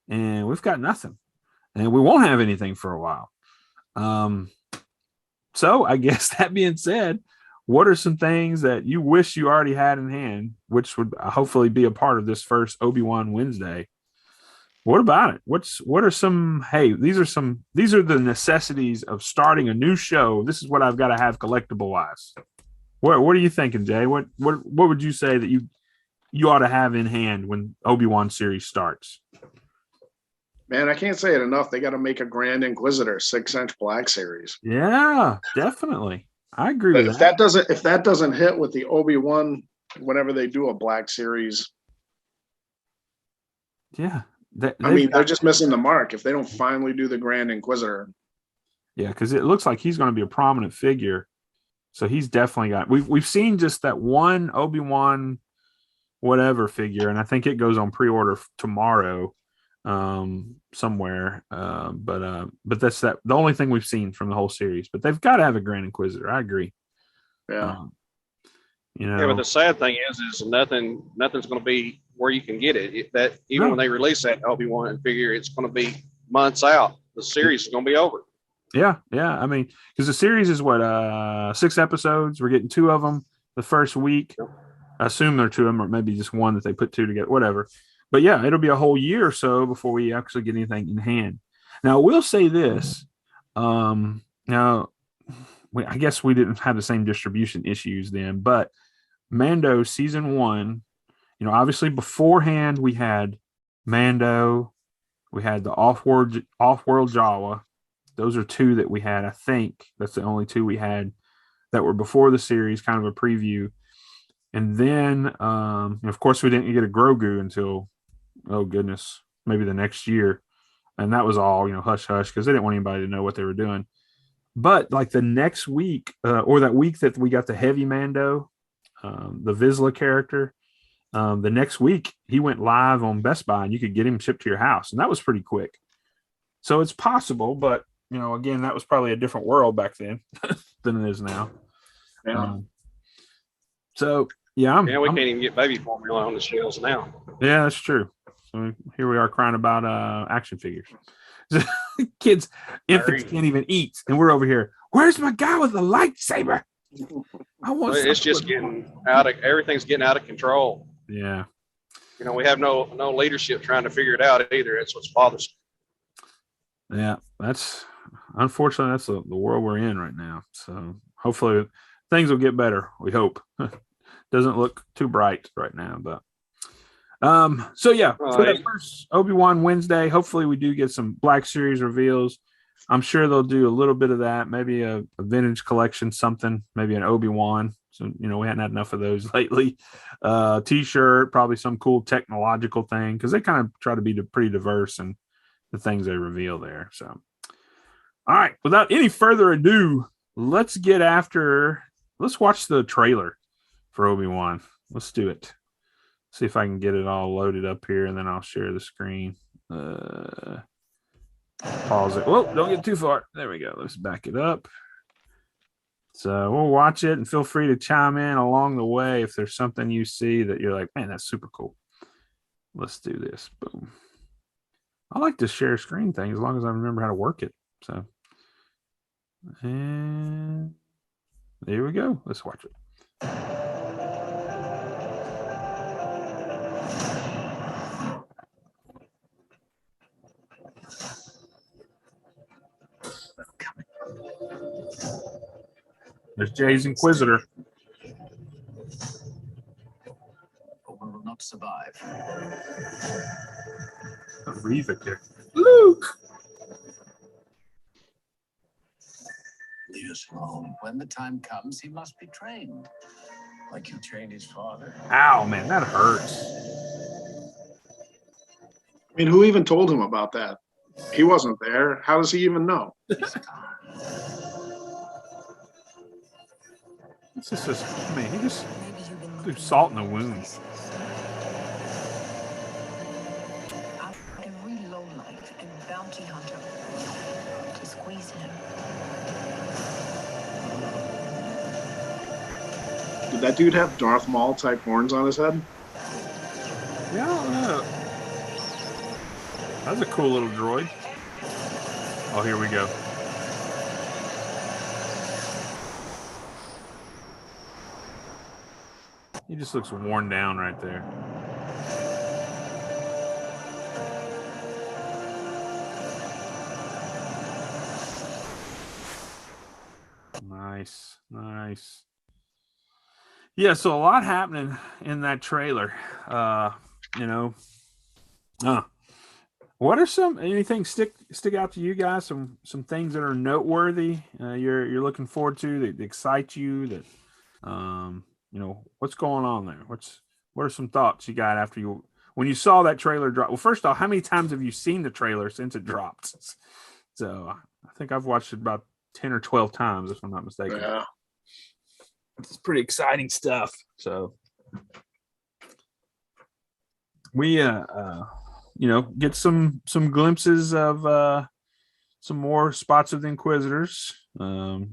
And we've got nothing. And we won't have anything for a while. So I guess that being said, what are some things that you wish you already had in hand, which would hopefully be a part of this first Obi-Wan Wednesday? What about it? What are some, hey, these are the necessities of starting a new show. This is what I've got to have collectible wise. What are you thinking, Jay? What would you say that you ought to have in hand when Obi-Wan series starts? Man, I can't say it enough. They got to make a Grand Inquisitor 6-inch Black Series. Yeah, definitely. I agree But with if that doesn't hit with the Obi-Wan, whenever they do a Black Series, yeah. They're just missing the mark if they don't finally do the Grand Inquisitor. Yeah, because it looks like he's going to be a prominent figure. So he's definitely got. We've seen just that one Obi-Wan whatever figure, and I think it goes on pre-order tomorrow somewhere. But that's the only thing we've seen from the whole series. But they've got to have a Grand Inquisitor. I agree. Yeah. Yeah, but the sad thing is nothing's going to be where you can get it. When they release that Obi-Wan figure, it's going to be months out. The series is going to be over. Yeah. I mean, because the series is what 6 episodes. We're getting 2 of them the first week. I assume there are 2 of them, or maybe just one that they put 2 together. Whatever. But yeah, it'll be a whole year or so before we actually get anything in hand. Now, we'll say this. I guess we didn't have the same distribution issues then, but Mando season 1, obviously beforehand we had Mando, we had the off-world Jawa. Those are 2 that we had. I think that's the only 2 we had that were before the series, kind of a preview. And then, of course, we didn't get a Grogu until, oh goodness, maybe the next year. And that was all, hush hush, because they didn't want anybody to know what they were doing. But like the next week, or that week that we got the heavy Mando, the Vizsla character, the next week he went live on Best Buy and you could get him shipped to your house. And that was pretty quick. So it's possible, but again, that was probably a different world back then than it is now. Yeah. So yeah, we can't even get baby formula on the shelves now. Yeah, that's true. So here we are crying about action figures. Kids, infants can't even eat, and we're over here. Where's my guy with the lightsaber? I want. It's just getting out of. Everything's getting out of control. Yeah. We have no leadership trying to figure it out either. It's what's bothersome. Yeah, that's unfortunately that's the world we're in right now. So hopefully things will get better. We hope. Doesn't look too bright right now, but so yeah, for that first Obi-Wan Wednesday, hopefully we do get some Black Series reveals. I'm sure they'll do a little bit of that, maybe a vintage collection, something, maybe an Obi-Wan. So, we hadn't had enough of those lately. T-shirt, probably some cool technological thing, because they kind of try to be pretty diverse in the things they reveal there. So, all right, without any further ado, let's watch the trailer for Obi-Wan. Let's do it. See if I can get it all loaded up here, and then I'll share the screen. Pause it. Whoa, don't get too far. There we go. Let's back it up. So we'll watch it, and feel free to chime in along the way if there's something you see that you're like, man, that's super cool. Let's do this. Boom. I like to share screen thing as long as I remember how to work it. So, and there we go. Let's watch it. There's Jay's Inquisitor. One will not survive. Reva here. Luke. Leave us alone. When the time comes, he must be trained. Like you trained his father. Ow, man, that hurts. I mean, who even told him about that? He wasn't there. How does he even know? It's just, I mean, he just threw salt in the wound. Every lowlife and bounty hunter to squeeze him. Did that dude have Darth Maul type horns on his head? Yeah, I don't know. That's a cool little droid. Oh, here we go. He just looks worn down right there. Nice, nice. Yeah, so a lot happening in that trailer. You know, what are anything stick out to you guys? Some things that are noteworthy. You're looking forward to that excite you. That you know, what's going on there? What are some thoughts you got after when you saw that trailer drop? Well, first off, how many times have you seen the trailer since it dropped? So I think I've watched it about 10 or 12 times, if I'm not mistaken. Yeah. It's pretty exciting stuff. So we you know, get some glimpses of some more spots of the Inquisitors. You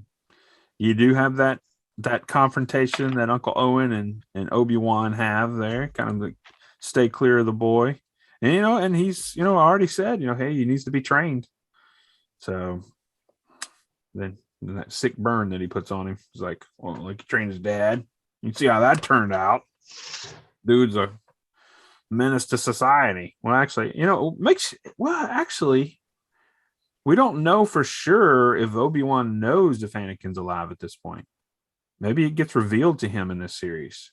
do have that confrontation that Uncle Owen and Obi-Wan have there, kind of the stay clear of the boy. And you know, and he's, you know, already said, you know, hey, he needs to be trained. So then that sick burn that he puts on him is like, well, like he trained his dad. You can see how that turned out. Dude's a menace to society. Well, actually, you know, actually, we don't know for sure if Obi-Wan knows if Anakin's alive at this point. Maybe it gets revealed to him in this series.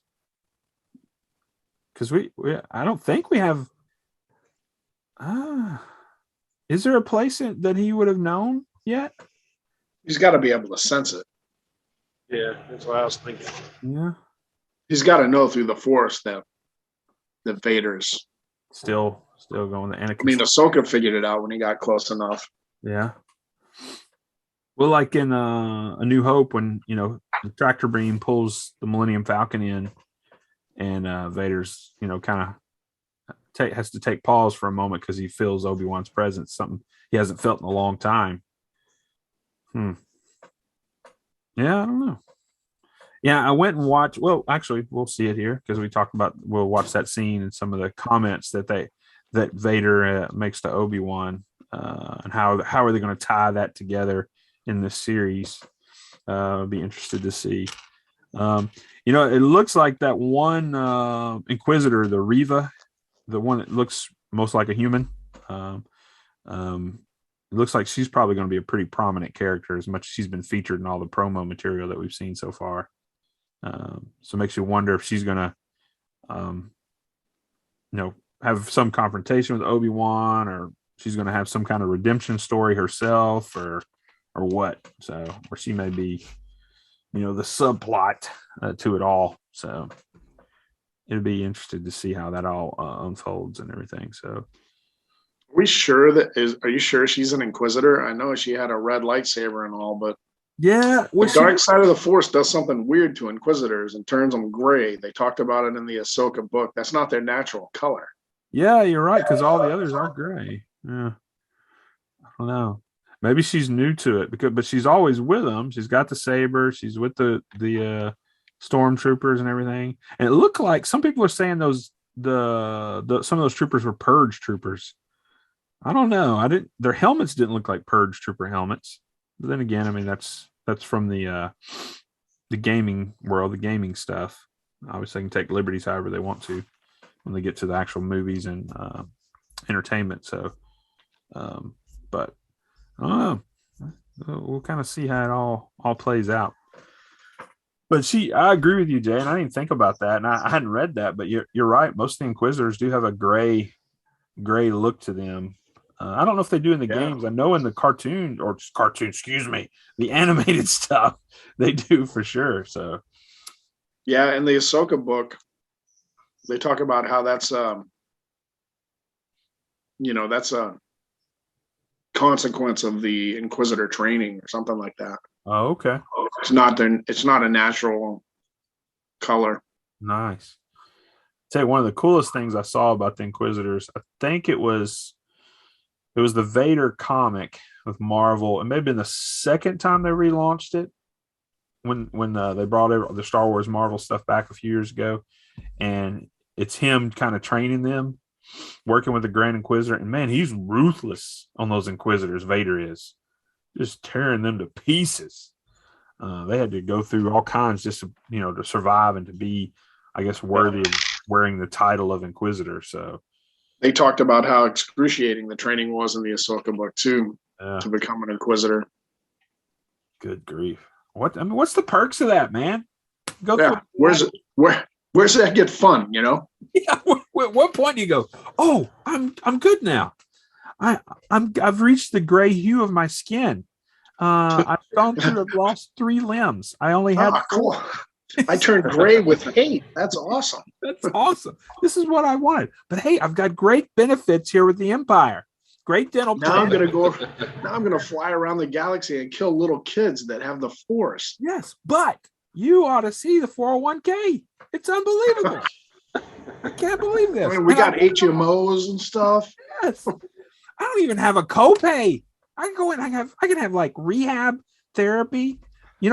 Because I don't think we have. Is there a place that he would have known yet? He's got to be able to sense it. Yeah, that's what I was thinking. Yeah. He's got to know through the Force that Vader's Still going. The Anakin. I mean, Ahsoka figured it out when he got close enough. Yeah. Well, like in A New Hope, when, you know, the tractor beam pulls the Millennium Falcon in, and Vader's, you know, kind of has to take pause for a moment because he feels Obi-Wan's presence, something he hasn't felt in a long time. Yeah, I don't know. Yeah, I went and watched. Well, actually, we'll see it here because we'll watch that scene and some of the comments that Vader makes to Obi-Wan, and how are they going to tie that together in this series. I'll be interested to see. You know, it looks like that one Inquisitor, the Reva, the one that looks most like a human. It looks like she's probably going to be a pretty prominent character, as much as she's been featured in all the promo material that we've seen so far. So it makes you wonder if she's going to, you know, have some confrontation with Obi-Wan, or she's going to have some kind of redemption story herself, or what. So, or she may be, you know, the subplot to it all. So it'll be interesting to see how that all unfolds and everything. So. Are you sure she's an Inquisitor? I know she had a red lightsaber and all, but yeah, the dark side of the Force does something weird to Inquisitors and turns them gray. They talked about it in the Ahsoka book. That's not their natural color. Yeah, you're right, because all the others are gray. Yeah, I don't know. Maybe she's new to it but she's always with them. She's got the saber. She's with the stormtroopers and everything. And it looked like some people are saying some of those troopers were purge troopers. I don't know. Their helmets didn't look like purge trooper helmets. But then again, I mean, that's from the gaming world, the gaming stuff. Obviously, they can take liberties however they want to when they get to the actual movies and entertainment. So, but I don't know. We'll kind of see how it all plays out. But I agree with you, Jay, and I didn't think about that, and I hadn't read that. But you're right. Most of the Inquisitors do have a gray look to them. I don't know if they do in the Yeah. games. I know in the cartoon, excuse me, the animated stuff they do for sure. So Yeah, in the Ahsoka book, they talk about how that's that's a consequence of the Inquisitor training or something like that. oh, okay. It's not a natural color. Nice. Tell you one of the coolest things I saw about the Inquisitors, I think it was the Vader comic with Marvel. It may have been the second time they relaunched it when they brought the Star Wars Marvel stuff back a few years ago, and it's him kind of training them, working with the Grand Inquisitor, and man, he's ruthless on those Inquisitors. Vader is just tearing them to pieces. They had to go through all kinds just to survive and to be, I guess, worthy of wearing the title of Inquisitor. So They talked about how excruciating the training was in the Ahsoka book too, to become an Inquisitor. good grief. What's the perks of that, man? Yeah, where's that get fun? Yeah. At what point do you go, oh, I'm good now. I've reached the gray hue of my skin. I've gone through. I've lost 3 limbs. I only had. Cool. I turned gray with hate. That's awesome. That's awesome. This is what I wanted. But hey, I've got great benefits here with the Empire. Great dental Now plan. I'm gonna fly around the galaxy and kill little kids that have the Force. Yes, but you ought to see the 401k. It's unbelievable. I can't believe this. I mean, we got HMOs and stuff. Yes. I don't even have a copay. I can go in. I can have like rehab therapy.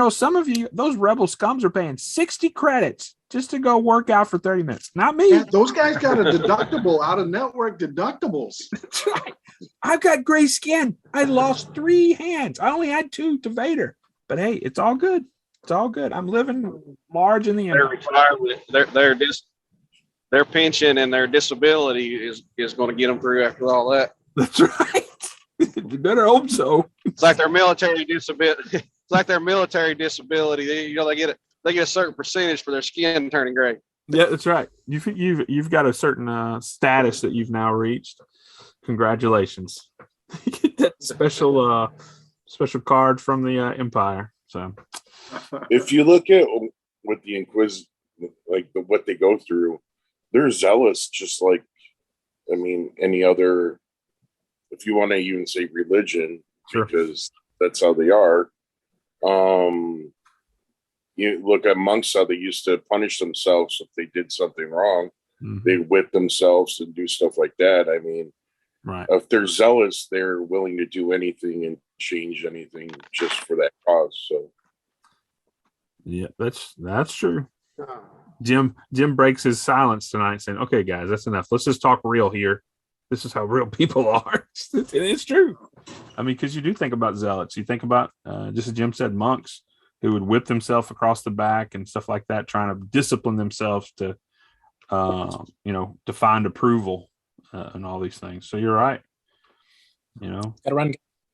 Some of you, those rebel scums are paying 60 credits just to go work out for 30 minutes. Not me. Yeah, those guys got a deductible, out of network deductibles. That's right. I've got gray skin. I lost 3 hands. I only had 2 to Vader. But hey, it's all good. It's all good. I'm living large in the Their Empire. retirement, their pension and their disability is going to get them through after all that. That's right. You better hope so. It's like their military disability. It's like their military disability. They get a certain percentage for their skin turning gray. Yeah, that's right. You've got a certain status that you've now reached. Congratulations. You get that special card from the Empire. So If you look at what the Inquisitor, what they go through, they're zealous, just like, any other, if you want to even say religion, sure. because that's how they are. You look at monks, how they used to punish themselves if they did something wrong. Mm-hmm. They'd whip themselves and do stuff like that. Right. If they're zealous, they're willing to do anything and change anything just for that cause. So, yeah, that's true. Jim breaks his silence tonight, saying, "Okay, guys, that's enough. Let's just talk real here. This is how real people are." It's true. Because you do think about zealots. You think about, just as Jim said, monks who would whip themselves across the back and stuff like that, trying to discipline themselves to, to find approval and all these things. So you're right. Gotta run.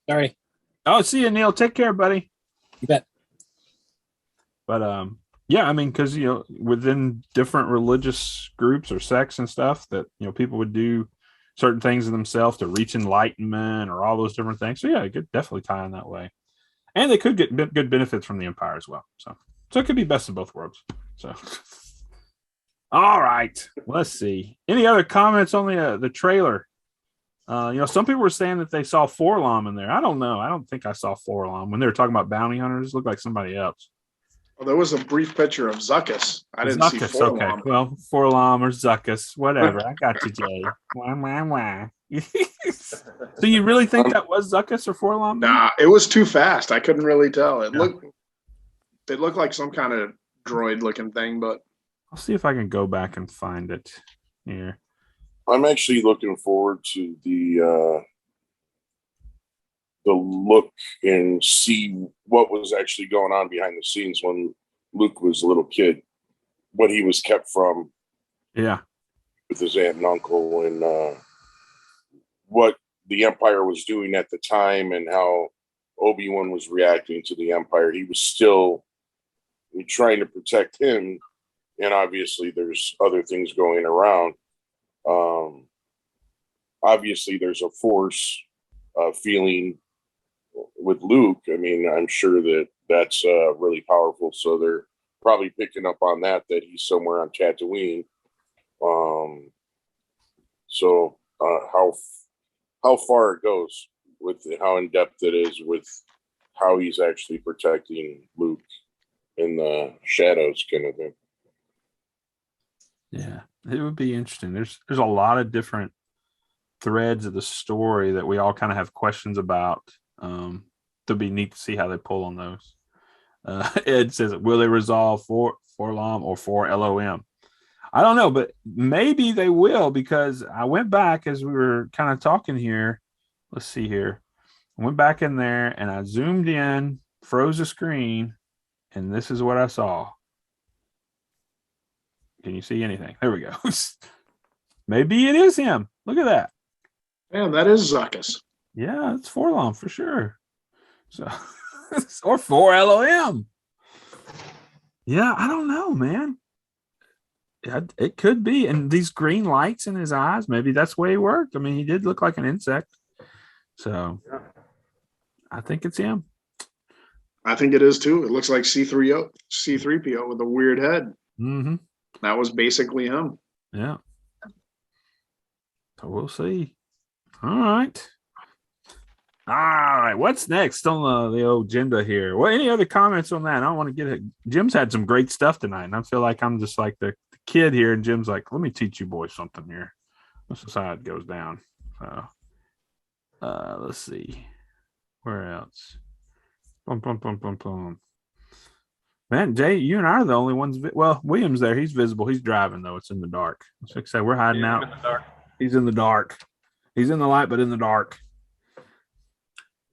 Sorry. Oh, see you, Neil. Take care, buddy. You bet. But because within different religious groups or sects and stuff, that people would do certain things in themselves to reach enlightenment or all those different things. So yeah, it could definitely tie in that way, and they could get good benefits from the Empire as well. So it could be best of both worlds. So all right, let's see. Any other comments on the trailer? Some people were saying that they saw Forlom in there. I don't know. I don't think I saw Forlom when they were talking about bounty hunters. It looked like somebody else. Well, there was a brief picture of Zuckuss. I didn't see Zuckuss, Forlom. okay. Well, Forlom or Zuckuss, whatever. I got you, Jay. Wah, wah, wah. So you really think that was Zuckuss or Forlom? Nah, it was too fast. I couldn't really tell. It looked like some kind of droid-looking thing, but I'll see if I can go back and find it here. I'm actually looking forward to the look and see what was actually going on behind the scenes when Luke was a little kid, what he was kept from, with his aunt and uncle, and what the Empire was doing at the time, and how Obi-Wan was reacting to the Empire. He was still trying to protect him, and obviously there's other things going around. obviously there's a force feeling with Luke. I mean, I'm sure that that's really powerful. So they're probably picking up on that he's somewhere on Tatooine. So how far it goes with how in depth it is with how he's actually protecting Luke in the shadows, kind of thing. Yeah, it would be interesting. There's a lot of different threads of the story that we all kind of have questions about. It'll be neat to see how they pull on those. Ed says, will they resolve for LOM or for LOM? I don't know, but maybe they will, because I went back as we were kind of talking here. Let's see here. I went back in there and I zoomed in, froze the screen, and this is what I saw. Can you see anything? There we go. Maybe it is him. Look at that. Man, that is Zuckuss. Yeah, it's Forlom for sure. So, or for LOM. Yeah, I don't know, man. It could be. And these green lights in his eyes, maybe that's the way he worked. I mean, he did look like an insect. So, I think it's him. I think it is too. It looks like C3PO with a weird head. Mm-hmm. That was basically him. Yeah. So we'll see. All right. What's next on the agenda here? Well, any other comments on that? I don't want to get it. Jim's had some great stuff tonight, and I feel like I'm just like the kid here, and Jim's like, let me teach you boys something here. This is how it goes down. So, let's see. Where else? Boom. Man, Jay, you and I are the only ones. Well, William's there. He's visible. He's driving, though. It's in the dark. Like I said, we're hiding out. He's in the dark. He's in the light, but in the dark.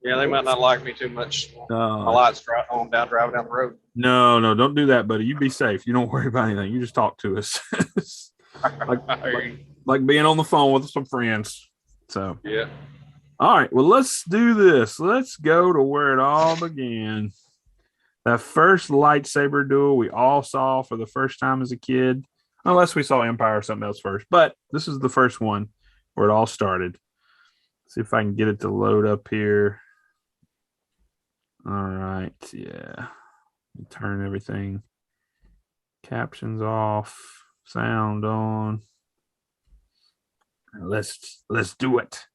Yeah, they might not like me too much. My lights on down driving down the road. No, don't do that, buddy. You be safe. You don't worry about anything. You just talk to us. like being on the phone with some friends. So yeah. All right. Well, let's do this. Let's go to where it all began. That first lightsaber duel we all saw for the first time as a kid, unless we saw Empire or something else first. But this is the first one where it all started. See if I can get it to load up here. All right. Yeah. Turn everything. Captions off. Sound on. Let's do it.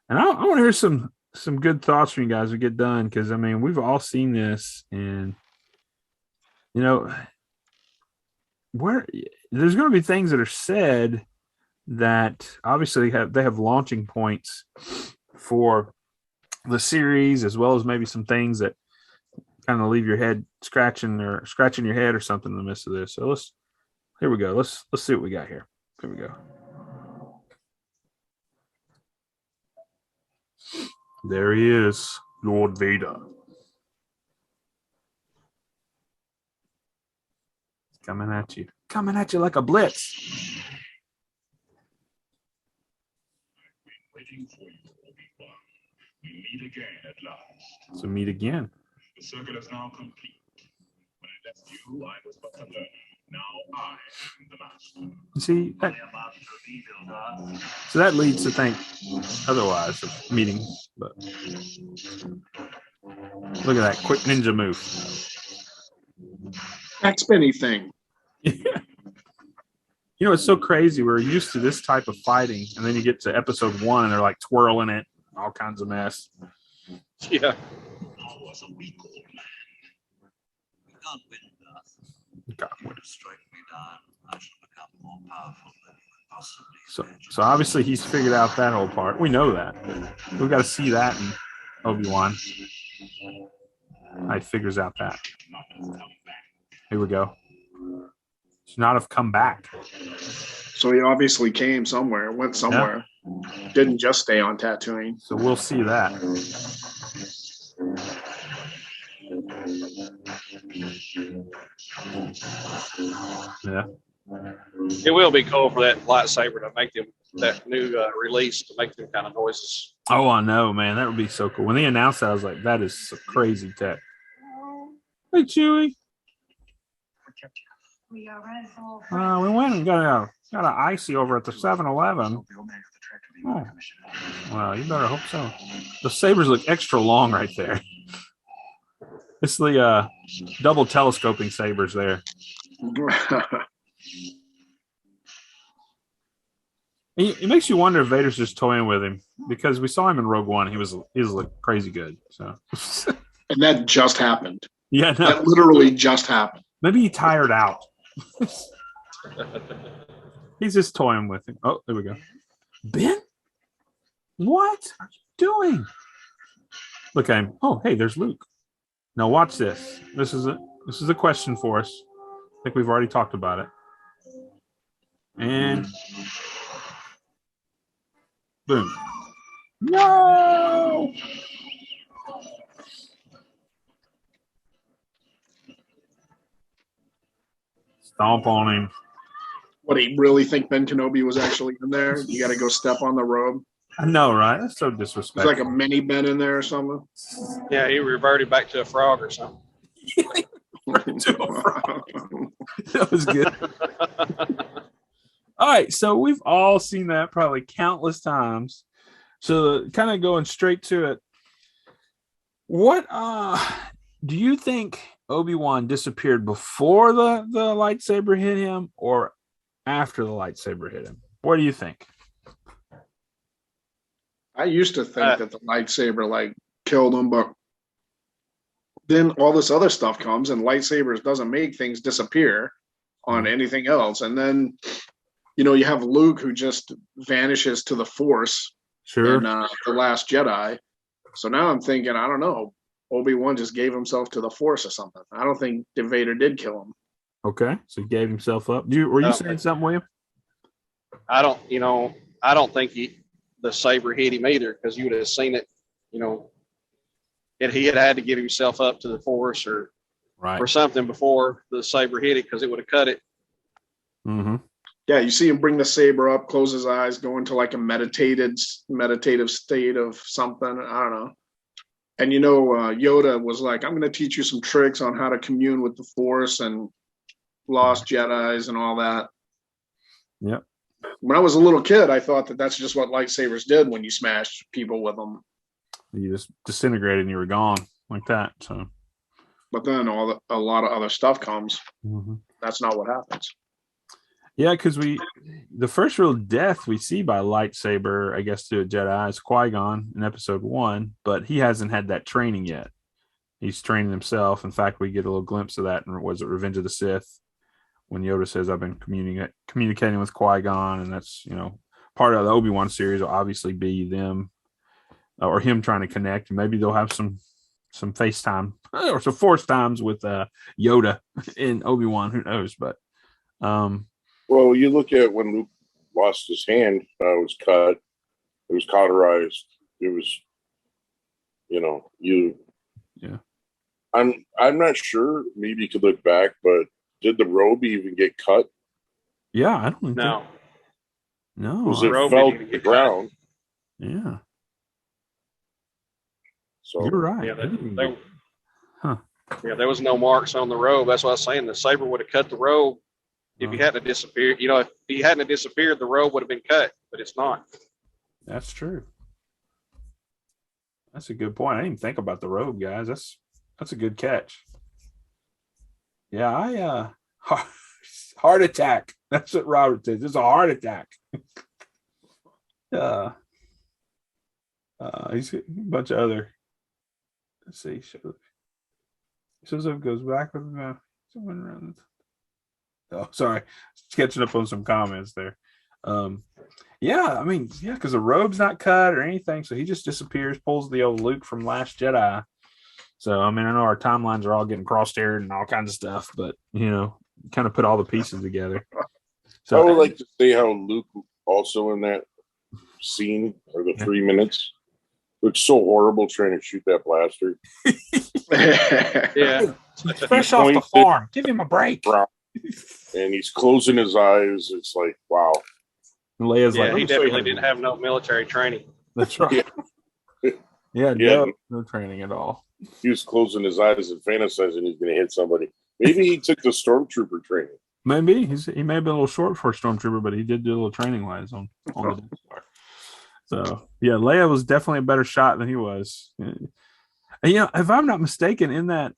And I want to hear some good thoughts from you guys as we get done, because I mean we've all seen this, and you know where there's going to be things that are said that obviously they have launching points for the series, as well as maybe some things that kind of leave your head scratching your head or something in the midst of this. So here we go. Let's see what we got here. Here we go. There he is, Lord Vader. Coming at you like a blitz. Waiting for you, Obi-Wan. We meet again at last. So meet again. The circle is now complete. When I left you, I was but a learner. Now I am the master. See, so that leads to think otherwise of meeting. But look at that quick ninja move. That spinny thing. You know, it's so crazy. We're used to this type of fighting, and then you get to episode 1, and they're like twirling it, all kinds of mess. Yeah. I was a weak old man. We can't win, Darth. God, what is- Strike me down, I shall become more powerful than you can possibly imagine. So obviously he's figured out that whole part. We know that. We've got to see that in Obi-Wan. How he figures out that. Here we go. Should not have come back. So he obviously came somewhere, went somewhere. Didn't just stay on Tatooine. So we'll see that. Yeah. It will be cool for that lightsaber to make them that new release to make them kind of noises. Oh, I know, man. That would be so cool. When they announced that, I was like, that is some crazy tech. Hey, Chewie. We are ready for We went and got an icy over at the 7-Eleven. Oh. Wow, you better hope so. The sabers look extra long right there. It's the double telescoping sabers there. It makes you wonder if Vader's just toying with him, because we saw him in Rogue One. He was like crazy good. So, and that just happened. Yeah, no. That literally just happened. Maybe he tired out. He's just toying with him. Oh, there we go. Ben, what are you doing? Look at him. Oh, hey, there's Luke. Now watch this. This is a question for us. I think we've already talked about it. And boom. No. Stomp on him. What, do you really think Ben Kenobi was actually in there? You got to go step on the robe. I know, right? That's so disrespectful. It's like a mini Ben in there or something. Yeah, he reverted back to a frog or something. That was good. All right, so we've all seen that probably countless times. So kind of going straight to it. What do you think Obi-Wan disappeared before the lightsaber hit him or after the lightsaber hit him? What do you think? I used to think that the lightsaber like killed him, but then all this other stuff comes and lightsabers doesn't make things disappear on anything else. And then, you have Luke who just vanishes to the Force in The Last Jedi. So now I'm thinking, I don't know, Obi-Wan just gave himself to the Force or something. I don't think Vader did kill him. Okay, so he gave himself up. Were you saying something, William? I don't think the saber hit him either, because you would have seen it. He had to give himself up to the Force or something before the saber hit it, because it would have cut it. Mm-hmm. Yeah, you see him bring the saber up, close his eyes, go into like a meditative state of something. I don't know. And Yoda was like, I'm going to teach you some tricks on how to commune with the Force and lost Jedis and all that. Yep. When I was a little kid, I thought that that's just what lightsabers did when you smashed people with them. You just disintegrated and you were gone like that. So, but then a lot of other stuff comes. Mm-hmm. That's not what happens. Yeah, because the first real death we see by lightsaber, I guess, to a Jedi is Qui-Gon in Episode 1, but he hasn't had that training yet. He's training himself. In fact, we get a little glimpse of that in Revenge of the Sith, when Yoda says, I've been communicating with Qui-Gon, and that's, part of the Obi-Wan series will obviously be them or him trying to connect. Maybe they'll have some FaceTime or some Force times with Yoda in Obi-Wan. Who knows? But well, you look at when Luke lost his hand, it was cut, it was cauterized, it was, yeah. I'm not sure. Maybe you could look back, but did the robe even get cut? Yeah, I don't know. No, because it fell to the ground. Yeah. So you're right. Yeah, there was no marks on the robe. That's what I was saying. The saber would have cut the robe if he hadn't disappeared. If he hadn't disappeared, the robe would have been cut, but it's not. That's true. That's a good point. I didn't even think about the robe, guys. That's a good catch. Yeah, heart attack. That's what Robert says. It's a heart attack. He's a bunch of other. Let's see. Shows up, goes back with someone around. Oh, sorry, catching up on some comments there. Because the robe's not cut or anything, so he just disappears, pulls the old Luke from Last Jedi. So, I know our timelines are all getting cross-haired and all kinds of stuff, but, kind of put all the pieces together. So I would like to say how Luke also in that scene, or the 3 minutes, looks so horrible trying to shoot that blaster. Yeah. Fresh off the farm. Give him a break. And he's closing his eyes. It's like, wow. And Leia's he definitely didn't have no military training. That's right. Yeah, no training at all. He was closing his eyes and fantasizing he's going to hit somebody. Maybe he took the stormtrooper training. Maybe he may have been a little short for a stormtrooper, but he did do a little training wise on the Death Star. So yeah, Leia was definitely a better shot than he was. And, if I'm not mistaken, in that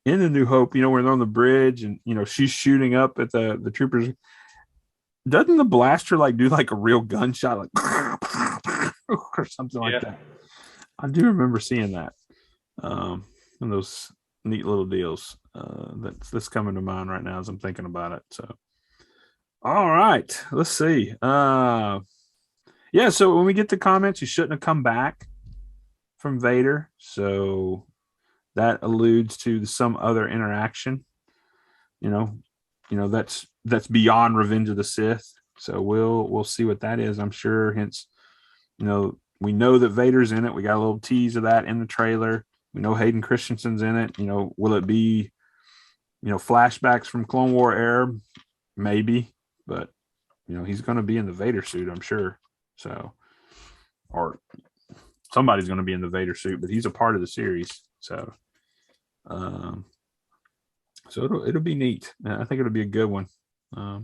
in the New Hope, when they're on the bridge and she's shooting up at the troopers, doesn't the blaster do a real gunshot, or something like that? I do remember seeing that. And those neat little deals. That's coming to mind right now as I'm thinking about it. So, all right, let's see. So when we get the comments, you shouldn't have come back from Vader. So that alludes to some other interaction. That's beyond Revenge of the Sith. So we'll see what that is. I'm sure. Hence, we know that Vader's in it. We got a little tease of that in the trailer. We know Hayden Christensen's in it. Will it be, flashbacks from Clone War era? Maybe, but he's going to be in the Vader suit, I'm sure. So, or somebody's going to be in the Vader suit, but he's a part of the series. So, it'll be neat. I think it'll be a good one. I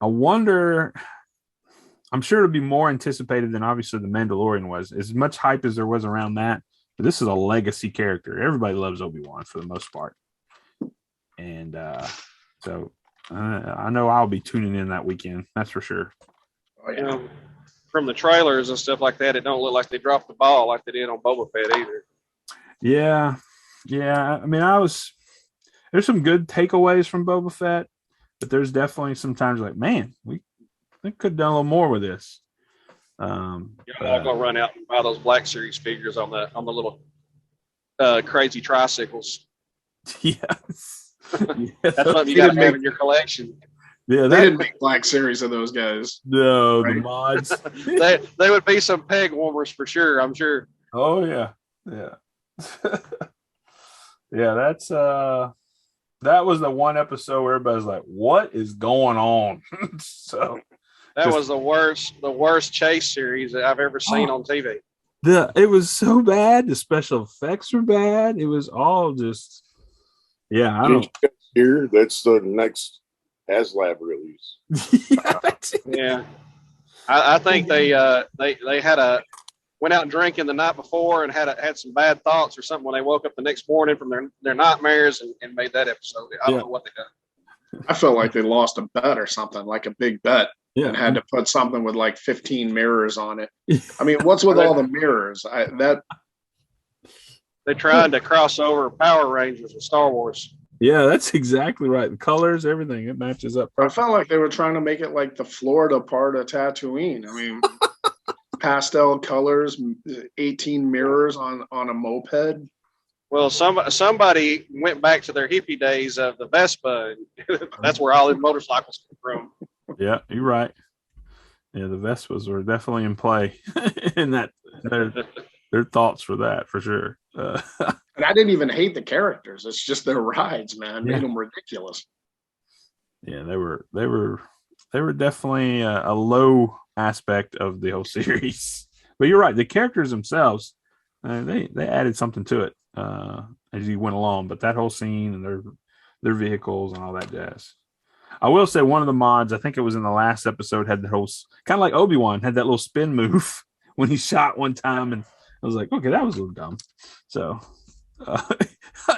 wonder. I'm sure it'll be more anticipated than obviously the Mandalorian was. As much hype as there was around that, but this is a legacy character. Everybody loves Obi-Wan for the most part, and so I know I'll be tuning in that weekend. That's for sure. From the trailers and stuff like that, it don't look like they dropped the ball like they did on Boba Fett either. Yeah. I mean, there's some good takeaways from Boba Fett, but there's definitely sometimes man, we could have done a little more with this. I'm gonna run out and buy those Black Series figures on the little crazy tricycles. Yes. That's something you got to have in your collection. Yeah, they didn't make Black Series of those guys. No, right? The mods. they would be some peg warmers for sure, I'm sure. Oh yeah. Yeah, that's that was the one episode where everybody's like, what is going on? So that was the worst chase series that I've ever seen on TV. It was so bad. The special effects were bad. It was all just, I don't here. That's the next HasLab release. Yeah. I think they went out drinking the night before and had some bad thoughts or something when they woke up the next morning from their nightmares and made that episode. I don't know what they done. I felt like they lost a bet or something, like a big bet, and had to put something with 15 mirrors on it. I mean, what's with all the mirrors? They're trying to cross over Power Rangers with Star Wars. Yeah, that's exactly right. The colors, everything, it matches up perfect. I felt like they were trying to make it like the Florida part of Tatooine. I mean, pastel colors, 18 mirrors on a moped. Well, somebody went back to their hippie days of the Vespa. That's where all the motorcycles come from. Yeah, you're right. Yeah, the Vespas were definitely in play in that. Their thoughts for that, for sure. And I didn't even hate the characters. It's just their rides, man. Made them ridiculous. Yeah, they were definitely a low aspect of the whole series. But you're right. The characters themselves, they added something to it as you went along. But that whole scene and their vehicles and all that jazz. I will say one of the mods, I think it was in the last episode, had the whole kind of like Obi-Wan had that little spin move when he shot one time, and I was like, okay, that was a little dumb. So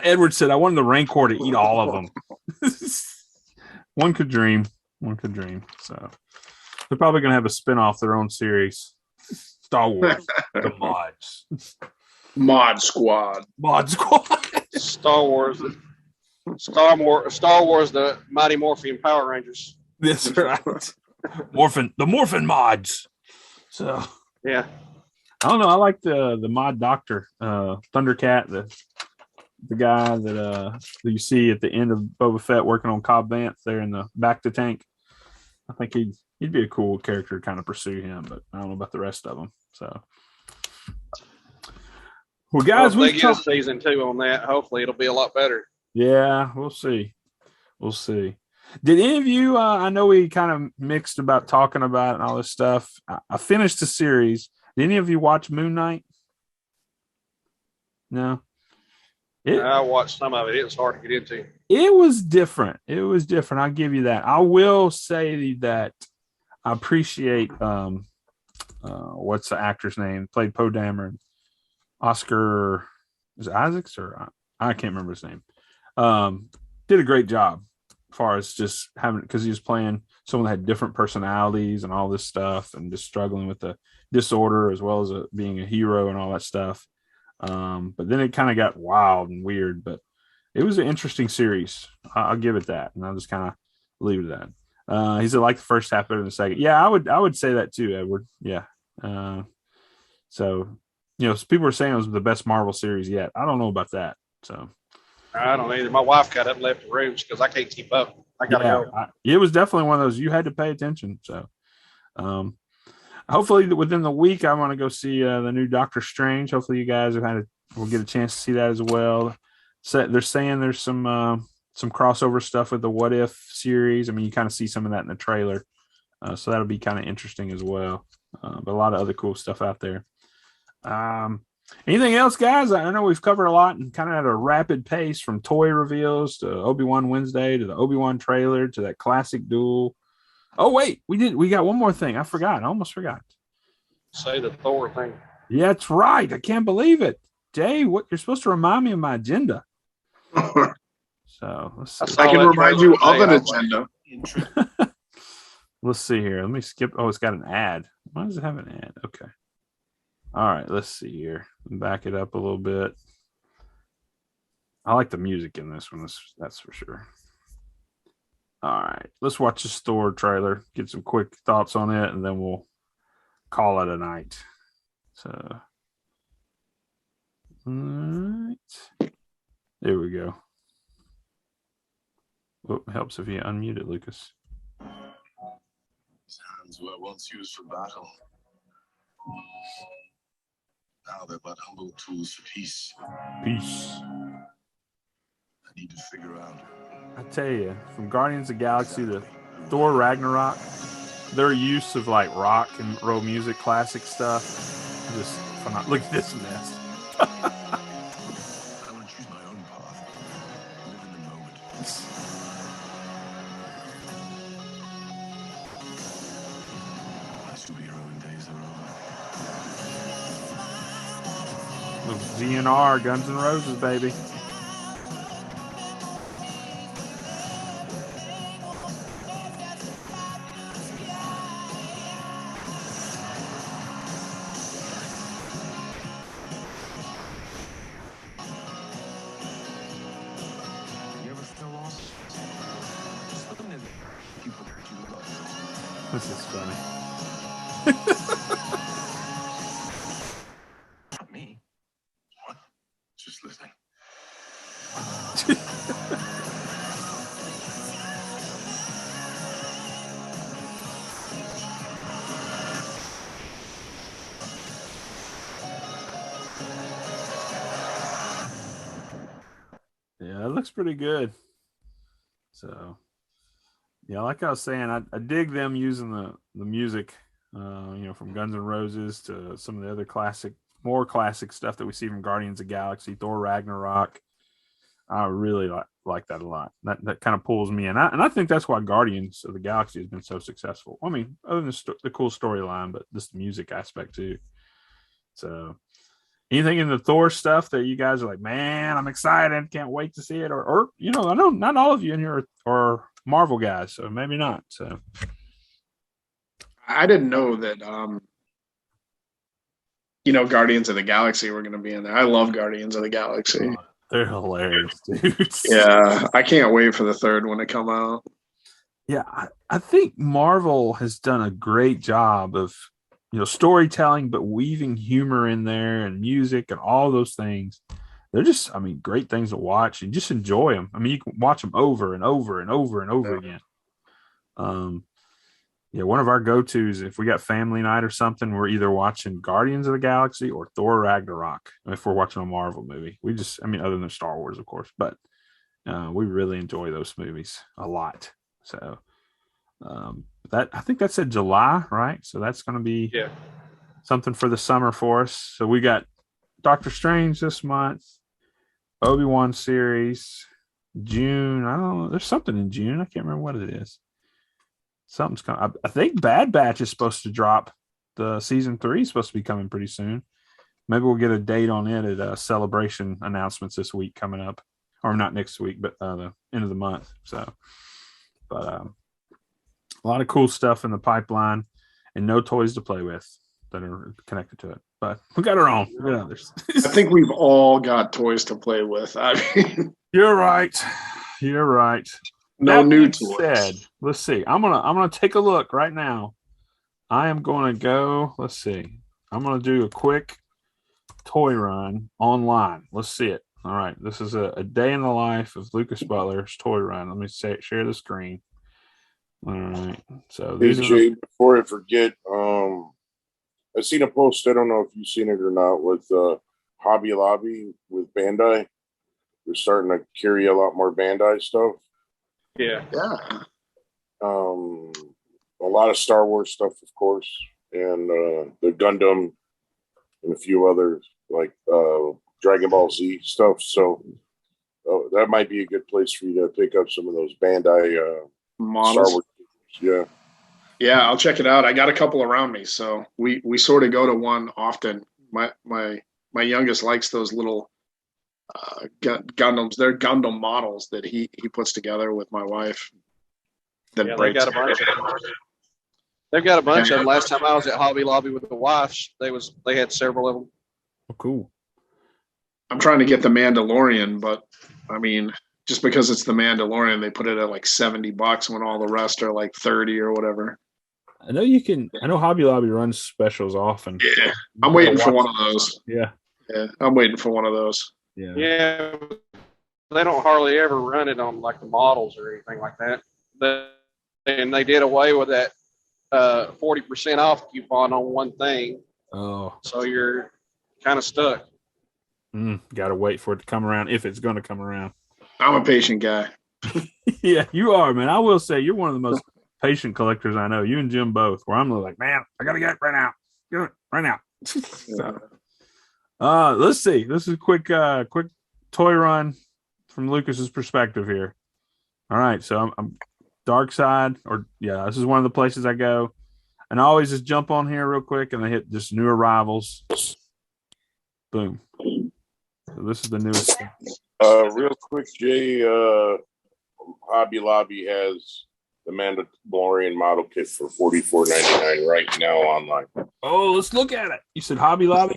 Edward said, I wanted the Rancor to eat all of them. One could dream. So they're probably going to have a spin-off their own series. Star Wars, the mods. Mod Squad. Star Wars, the Mighty Morphin Power Rangers. That's right. The Morphin mods. So yeah. I don't know. I like the mod doctor, Thundercat, the guy that you see at the end of Boba Fett working on Cobb Vanth there in the back to tank. I think he'd be a cool character to kind of pursue him, but I don't know about the rest of them. So, well, guys, we get season 2 on that. Hopefully, it'll be a lot better. Yeah, we'll see. Did any of you? I know we kind of mixed about talking about it and all this stuff. I finished the series. Did any of you watch Moon Knight? No. I watched some of it. It was hard to get into. It was different. I'll give you that. I will say that I appreciate what's the actor's name? Played Poe Dameron. Oscar, is it Isaacs or I can't remember his name. Did a great job as far as just having, because he was playing someone that had different personalities and all this stuff, and just struggling with the disorder as well as being a hero and all that stuff. But then it kind of got wild and weird, but it was an interesting series. I'll give it that, and I'll just kind of leave it at that. He said like the first half better than the second. Yeah, I would say that too, Edward. Yeah. So, you know, people were saying it was the best Marvel series yet. I don't know about that. So I don't either. My wife got up and left the rooms because I can't keep up. I gotta go. It was definitely one of those you had to pay attention. So, hopefully within the week, I want to go see the new Doctor Strange. Hopefully you guys will get a chance to see that as well. So they're saying there's some crossover stuff with the What If series. I mean, you kind of see some of that in the trailer. So that'll be kind of interesting as well. But a lot of other cool stuff out there. Anything else, guys? I know we've covered a lot and kind of at a rapid pace, from toy reveals to Obi-Wan Wednesday to the Obi-Wan trailer to that classic duel. Oh, wait, we got one more thing. I forgot. I almost forgot. Say the Thor thing. Yeah, that's right. I can't believe it. Jay, you're supposed to remind me of my agenda. So let's see. I can remind you of an agenda. Let's see here. Let me skip. Oh, it's got an ad. Why does it have an ad? Okay. All right. Let's see here. Back it up a little bit. I like the music in this one. That's for sure. All right. Let's watch the Thor trailer. Get some quick thoughts on it, and then we'll call it a night. So, all right. There we go. Oh, helps if you unmute it, Lucas. His hands were once used for battle. Now they're but humble tools for peace. Peace. I need to figure out. I tell you, from Guardians of the Galaxy to Thor Ragnarok, their use of like rock and roll music, classic stuff, just phenomenal. Look at this mess. I want to choose my own path. Live in the moment. My superhero days are over. GNR, Guns N' Roses, baby. This is funny. Me? What? Just listening. Yeah, it looks pretty good. So, yeah, like I was saying, I dig them using the music, from Guns N' Roses to some of the other more classic stuff that we see from Guardians of the Galaxy, Thor Ragnarok. I really like that a lot. That kind of pulls me in. And I think that's why Guardians of the Galaxy has been so successful. I mean, other than the cool storyline, but just the music aspect too. So, anything in the Thor stuff that you guys are like, man, I'm excited, can't wait to see it, or I know not all of you in here are Marvel guys, so maybe not. So I didn't know that Guardians of the Galaxy were going to be in there. I love Guardians of the Galaxy. They're hilarious, dude. Yeah, I can't wait for the third one to come out. Yeah, I think Marvel has done a great job of storytelling, but weaving humor in there and music and all those things. They're just, great things to watch and just enjoy them. You can watch them over and over and over and over again. One of our go-tos, if we got family night or something, we're either watching Guardians of the Galaxy or Thor Ragnarok. If we're watching a Marvel movie, we just, other than Star Wars, of course, but we really enjoy those movies a lot. So I think that said July, right? So that's going to be something for the summer for us. So we got Doctor Strange this month, Obi-Wan series, June. I don't know. There's something in June. I can't remember what it is. Something's coming. I think Bad Batch is supposed to drop season 3 is supposed to be coming pretty soon. Maybe we'll get a date on it at Celebration announcements this week coming up, or not next week, but the end of the month. So, but a lot of cool stuff in the pipeline, and no toys to play with that are connected to it. But we got our own. We got others. I think we've all got toys to play with. I mean, You're right. You're right. no That new being toys. said, let's see. I'm gonna take a look right now. I am gonna go. Let's see. I'm gonna do a quick toy run online. Let's see it. All right. This is a day in the life of Lucas Butler's toy run. Let me share the screen. All right. So Hey, these are Jay, before I forget, I seen a post. I don't know if you've seen it or not with Hobby Lobby with Bandai. They're starting to carry a lot more Bandai stuff. Yeah. Yeah. A lot of Star Wars stuff, of course, and the Gundam and a few others like Dragon Ball Z stuff. So that might be a good place for you to pick up some of those Bandai Models. Star Wars. Yeah. Yeah, I'll check it out. I got a couple around me, so we sort of go to one often. My youngest likes those little Gundams. They're Gundam models that he puts together with my wife. That Yeah, they got a bunch of them. They've got a bunch of them. Last time I was at Hobby Lobby with the wife, they had several of them. oh, cool. I'm trying to get the Mandalorian, but I mean, just because it's the Mandalorian, they put it at like $70 when all the rest are like 30 or whatever. I know Hobby Lobby runs specials often. Yeah, I'm waiting for one of those. Yeah. Yeah, I'm waiting for one of those. Yeah. Yeah, they don't hardly ever run it on like the models or anything like that. And they did away with that 40% off coupon on one thing, Oh. so you're kind of stuck. Got to wait for it to come around if it's going to come around. I'm a patient guy. Yeah, you are, man. I will say you're one of the most patient collectors I know. You and Jim both. Where I'm like, man, I gotta get it right now. Get it right now. So, let's see. This is a quick toy run from Lucas's perspective here. All right, so I'm Dark Side, this is one of the places I go, and I always just jump on here real quick and I hit just new arrivals. Boom. So this is the newest. Real quick, Jay, Hobby Lobby has the Mandalorian model kit for $44.99 right now online. Oh, let's look at it. You said Hobby Lobby?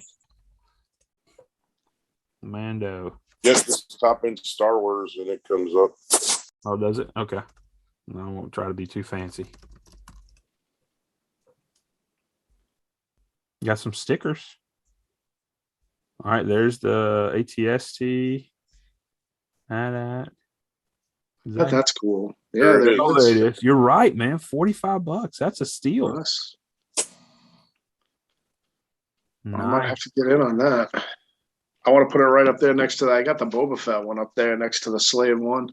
Mando. Just top in Star Wars and it comes up. Oh, does it? Okay. No, I won't try to be too fancy. Got some stickers. All right, there's the ATST. That's cool. Yeah, There it there is. Oh, there it is. You're right, man. $45. That's a steal. Nice. I might Nice. have to get in on that. I want to put it right up there next to that. I got the Boba Fett one up there next to the Slave one.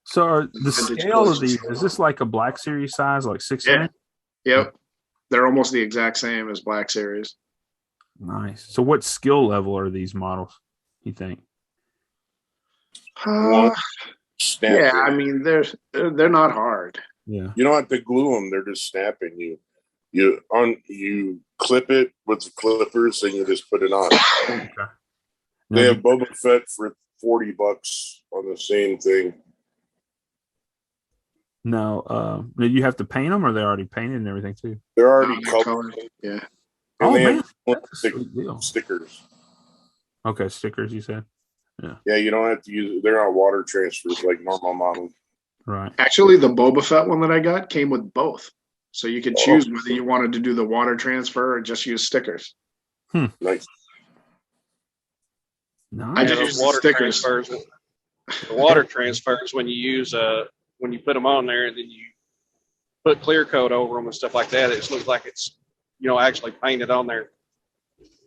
So are the Vintage scale of posters. these, is this like a Black Series size, like 6 Yeah. inch? Yep. They're almost the exact same as Black Series. Nice. So what skill level are these models, you think? Snap Yeah, it. I mean they're not hard. Yeah. You don't have to glue them; they're just snapping. You clip it with the clippers, and you just put it on. Okay. They Now, have Boba Fett for $40 on the same thing. no, you have to paint them, or they're already painted and everything too? They're already They're colored, colored. Yeah. and Oh, they man. have That's a sweet deal. stickers. Okay, stickers, you said? Yeah, you don't have to use it. They're not water transfers like normal models. Right. Actually, the Boba Fett one that I got came with both. So you could Oh. choose whether you wanted to do the water transfer or just use stickers. Nice. Nice. I just those use the water stickers. transfers. The water transfers when you use when you put them on there and then you put clear coat over them and stuff like that. It just looks like it's actually painted on there.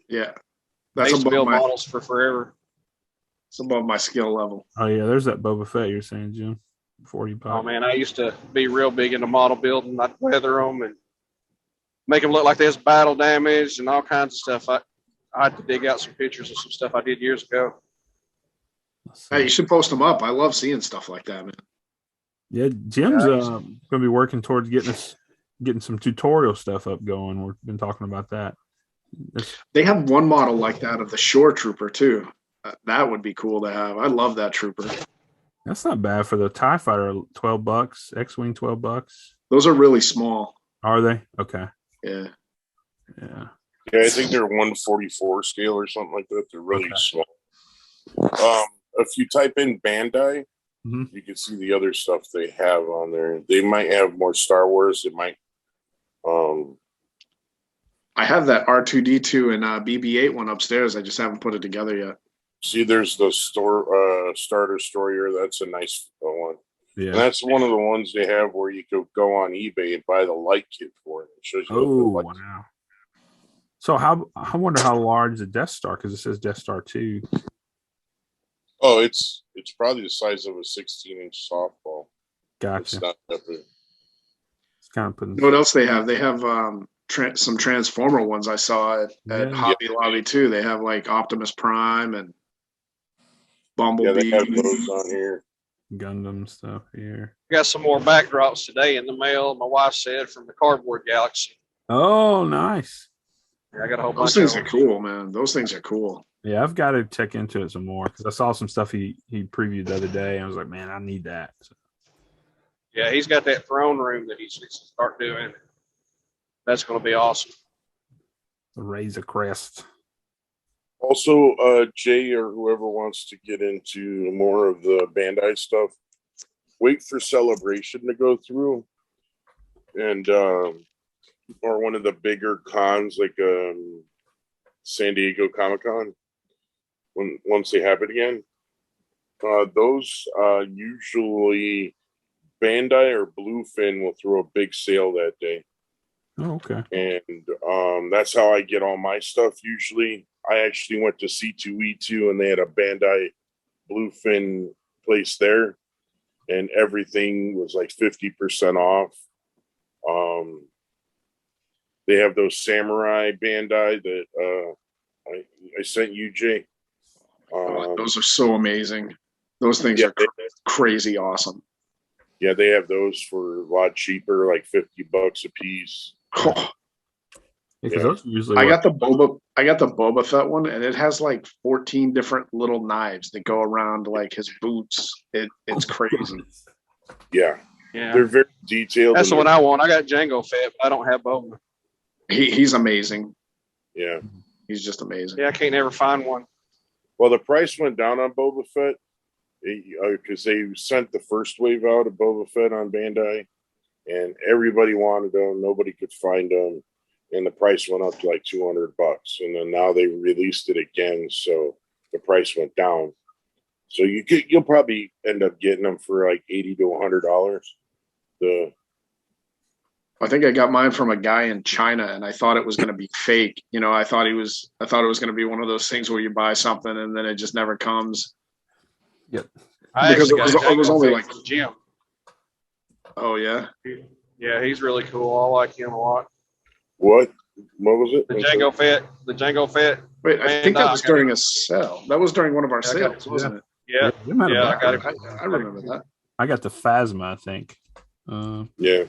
Yeah. They That's used to above build my, models for forever. it's above my skill level. Oh, yeah, there's that Boba Fett you're saying, Jim. $40. Oh man, I used to be real big into model building. I'd weather them and make them look like there's battle damage and all kinds of stuff. I had to dig out some pictures of some stuff I did years ago. Let's see. Hey, you should post them up. I love seeing stuff like that, man. Yeah, Jim's going to be working towards getting us getting some tutorial stuff up going. We've been talking about that. They have one model like that of the Shore Trooper too. That would be cool to have. I love that trooper. That's not bad for the TIE Fighter. $12, X-wing $12. Those are really small. Are they? Okay. Yeah. Yeah. Yeah, I think they're 144 scale or something like that. They're really small. If you type in Bandai, you can see the other stuff they have on there. They might have more Star Wars. It might. I have that R2D2 and BB-8 one upstairs. I just haven't put it together yet. See, there's the Starter Destroyer. That's a nice one. Yeah. And that's one of the ones they have where you could go on eBay and buy the light kit for it. It shows you Oh, wow. So I wonder how large the Death Star, because it says Death Star 2. Oh, it's probably the size of a 16-inch softball. Gotcha. It's not that big. It's kind of putting. What else they have? They have some Transformer ones I saw at Hobby Lobby too. They have like Optimus Prime and Bumblebee. Yeah, they have those on here. Gundam stuff here. Got some more backdrops today in the mail. My wife said from the Cardboard Galaxy. Oh, nice. Yeah, I got a whole bunch. Those things are cool, man. Those things are cool. Yeah, I've got to check into it some more because I saw some stuff he previewed the other day. And I was like, man, I need that. So. Yeah, he's got that throne room that he's to start doing. That's going to be awesome. The Razor Crest. Also, Jay or whoever wants to get into more of the Bandai stuff, wait for Celebration to go through, and or one of the bigger cons like San Diego Comic-Con. Once they have it again, those usually Bandai or Bluefin will throw a big sale that day. Oh, okay. And that's how I get all my stuff usually. I actually went to C2E2 and they had a Bandai Bluefin place there, and everything was like 50% off. They have those Samurai Bandai that I sent you, Jay. Those are so amazing. Those things are crazy awesome. Yeah, they have those for a lot cheaper, like $50 a piece. Oh. Yeah, those usually I got the Boba Fett one, and it has like 14 different little knives that go around like his boots. It's crazy. Yeah, Yeah, they're very detailed. that's the one I want. I got Jango Fett, but I don't have Boba. He's amazing. Yeah, he's just amazing. Yeah, I can't never find one. Well, the price went down on Boba Fett because they sent the first wave out of Boba Fett on Bandai, and everybody wanted them. Nobody could find them, and the price went up to like $200. And then now they released it again, so the price went down. So you'll probably end up getting them for like $80 to $100. I think I got mine from a guy in China, and I thought it was going to be fake. You know, I thought it was going to be one of those things where you buy something and then it just never comes. Yep. Because it was only like Jim. Oh yeah. Yeah, he's really cool. I like him a lot. What was it? The Jango Fett. Wait, I think that was during a sale. That was during one of our sales, wasn't it? Yeah, I got it. I remember that. I got the Phasma, I think. Yeah.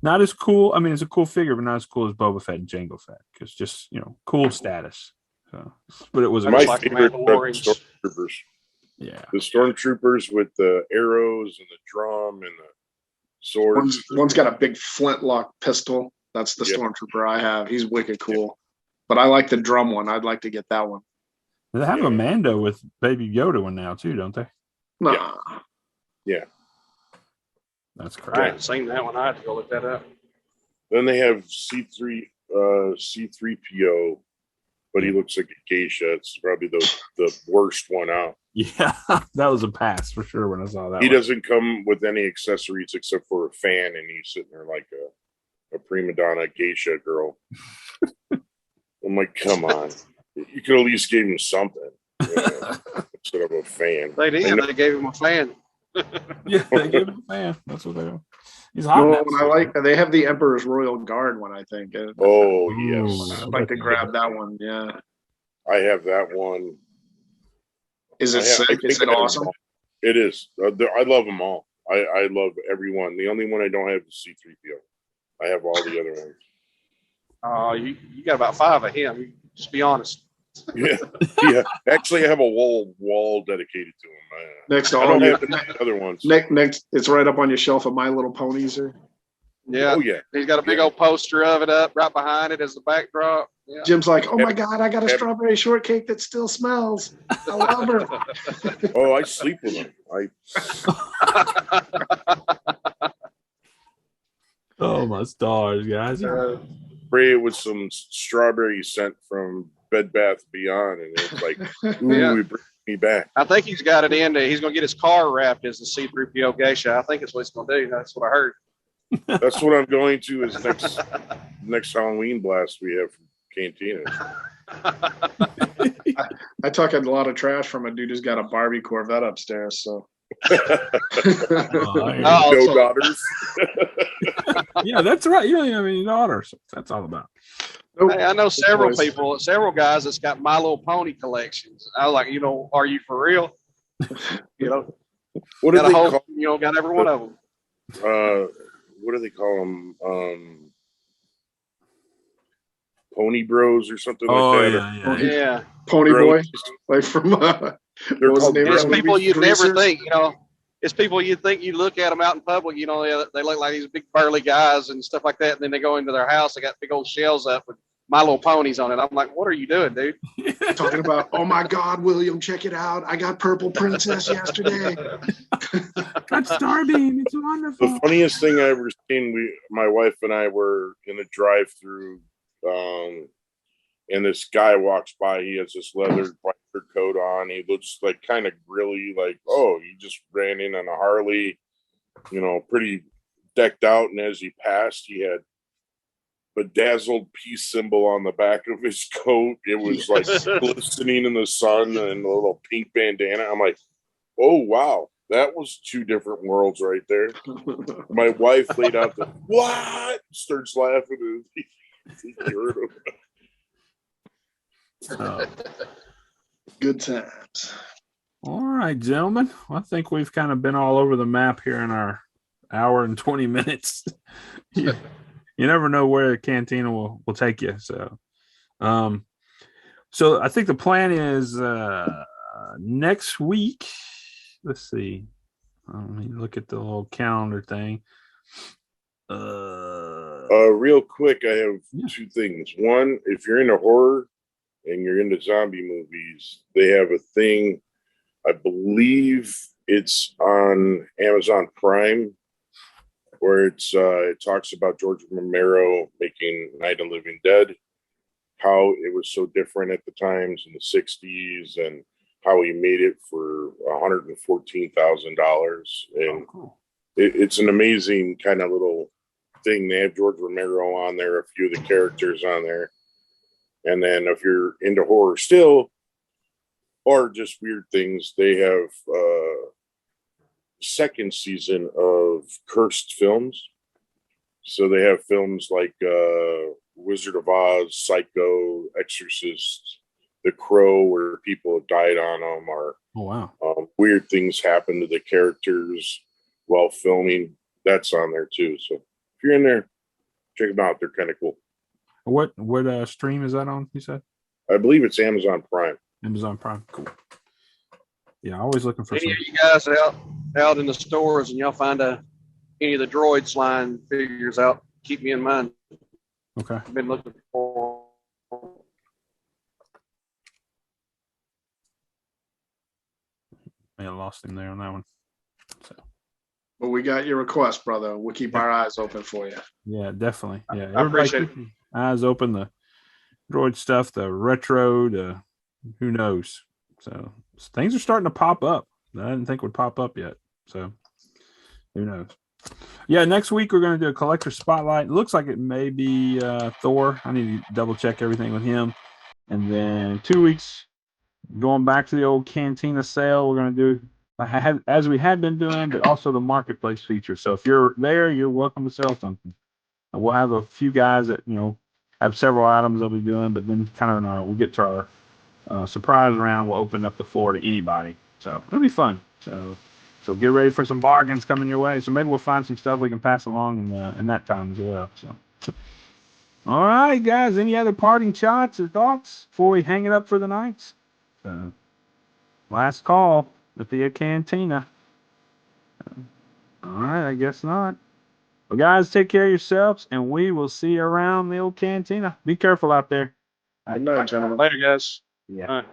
Not as cool. I mean, it's a cool figure, but not as cool as Boba Fett and Jango Fett. Because just, cool status. So, but it was my like favorite Stormtroopers. Yeah. The Stormtroopers with the arrows and the drum and the sword. One's got a big flintlock pistol. That's the Stormtrooper I have. He's wicked cool. But I like the drum one. I'd like to get that one. They have a Mando with Baby Yoda one now, too, don't they? Nah. Yeah. That's I correct. haven't seen that one. I have to go look that up. Then they have C3PO, but he looks like a geisha. It's probably the worst one out. Yeah, that was a pass for sure when I saw that. He doesn't come with any accessories except for a fan, and he's sitting there like a prima donna geisha girl. I'm like, come on. You could at least give him something instead of a fan. They did. They gave him a fan. Yeah, they gave him a fan. That's what they are. He's hot. They have the Emperor's Royal Guard one, I think. Oh, yes. I'd like to grab that one. Yeah. I have that one. Is it sick? Is it awesome? It is. I love them all. I love every one. The only one I don't have is C3PO. I have all the other ones. Oh, you got about 5 of him. Just be honest. Yeah, yeah. Actually, I have a wall dedicated to him. Next to I all don't your have the other ones. next, it's right up on your shelf of My Little Ponies. Or Yeah. Oh yeah. He's got a big old poster of it up right behind it as the backdrop. Yeah. Jim's like, oh my God, I got a strawberry shortcake that still smells. I love her. Oh, I sleep with them. Oh my stars, guys! Spray it with some strawberry scent from Bed Bath Beyond, and it's like, ooh, Yeah. it brings me back. I think he's got it in there. He's going to get his car wrapped as the C-3PO geisha. I think that's what he's going to do. That's what I heard. That's what I'm going to is next Halloween blast we have from Cantina. I took a lot of trash from a dude who's got a Barbie Corvette upstairs. So No daughters. Yeah, that's right. You don't even have any daughters. That's all about. Nope. Hey, I know several Boys. people, several guys that's got My Little Pony collections. I was like, are you for real? What do got they a whole, call? got every one of them. What do they call them? Pony Bros or something like that. Yeah. Pony Bros. Boy, like from They're what was the called name of It's that Bros. people movie? you'd never Greasers? think, it's people you'd think you look at them out in public, they look like these big burly guys and stuff like that. And then they go into their house, they got big old shelves up with My Little Ponies on it. I'm like, what are you doing, dude? Talking about, oh my God, William, check it out. I got Purple Princess yesterday. Got Starbeam. It's wonderful. The funniest thing I ever seen, my wife and I were in a drive-through, and this guy walks by. He has this leather biker coat on. He looks like kind of grilly, like, oh, he just ran in on a Harley, pretty decked out. And as he passed, he had bedazzled peace symbol on the back of his coat. It was like glistening in the sun, and a little pink bandana. I'm like, oh wow, that was two different worlds right there. My wife laid out the what? Starts laughing. He heard him. Good times. All right, gentlemen. Well, I think we've kind of been all over the map here in our hour and 20 minutes. You never know where the Cantina will take you. So I think the plan is next week. Let's see. Let me look at the little calendar thing. Real quick, I have two things. One, if you're into horror and you're into zombie movies, they have a thing. I believe it's on Amazon Prime, where it talks about George Romero making Night of the Living Dead, how it was so different at the times in the 60s, and how he made it for $114,000. And it's an amazing kind of little thing. They have George Romero on there, a few of the characters on there. And then if you're into horror still, or just weird things, they have second season of Cursed films. So they have films like Wizard of Oz, Psycho, Exorcist, The Crow, where people have died on them, or weird things happen to the characters while filming. That's on there too. So if you're in there, check them out. They're kind of cool. What stream is that on? You said? I believe it's Amazon Prime. Amazon Prime. Cool. Yeah, always looking for Any some. of you guys out in the stores and y'all find any of the droids line figures out, keep me in mind. Okay. I've been looking for. May have lost him there on that one. So. But we got your request, brother. We'll keep our eyes open for you. Yeah, definitely. Yeah, I appreciate keep your eyes open. The droid stuff, the retro, who knows. So things are starting to pop up that I didn't think would pop up yet. So who knows? Yeah, next week we're going to do a collector spotlight. It looks like it may be Thor. I need to double check everything with him. And then 2 weeks, going back to the old Cantina sale, we're going to do as we had been doing, but also the marketplace feature. So if you're there, you're welcome to sell something. And we'll have a few guys that have several items they'll be doing, but then kind of we'll get to our surprise round. We'll open up the floor to anybody. So it'll be fun. So So get ready for some bargains coming your way. So maybe we'll find some stuff we can pass along in that time as well. So, all right, guys. Any other parting shots or thoughts before we hang it up for the night? Last call at the cantina. All right, I guess not. Well, guys, take care of yourselves, and we will see you around the old cantina. Be careful out there. Good night, gentlemen. Later, guys. Yeah. All right.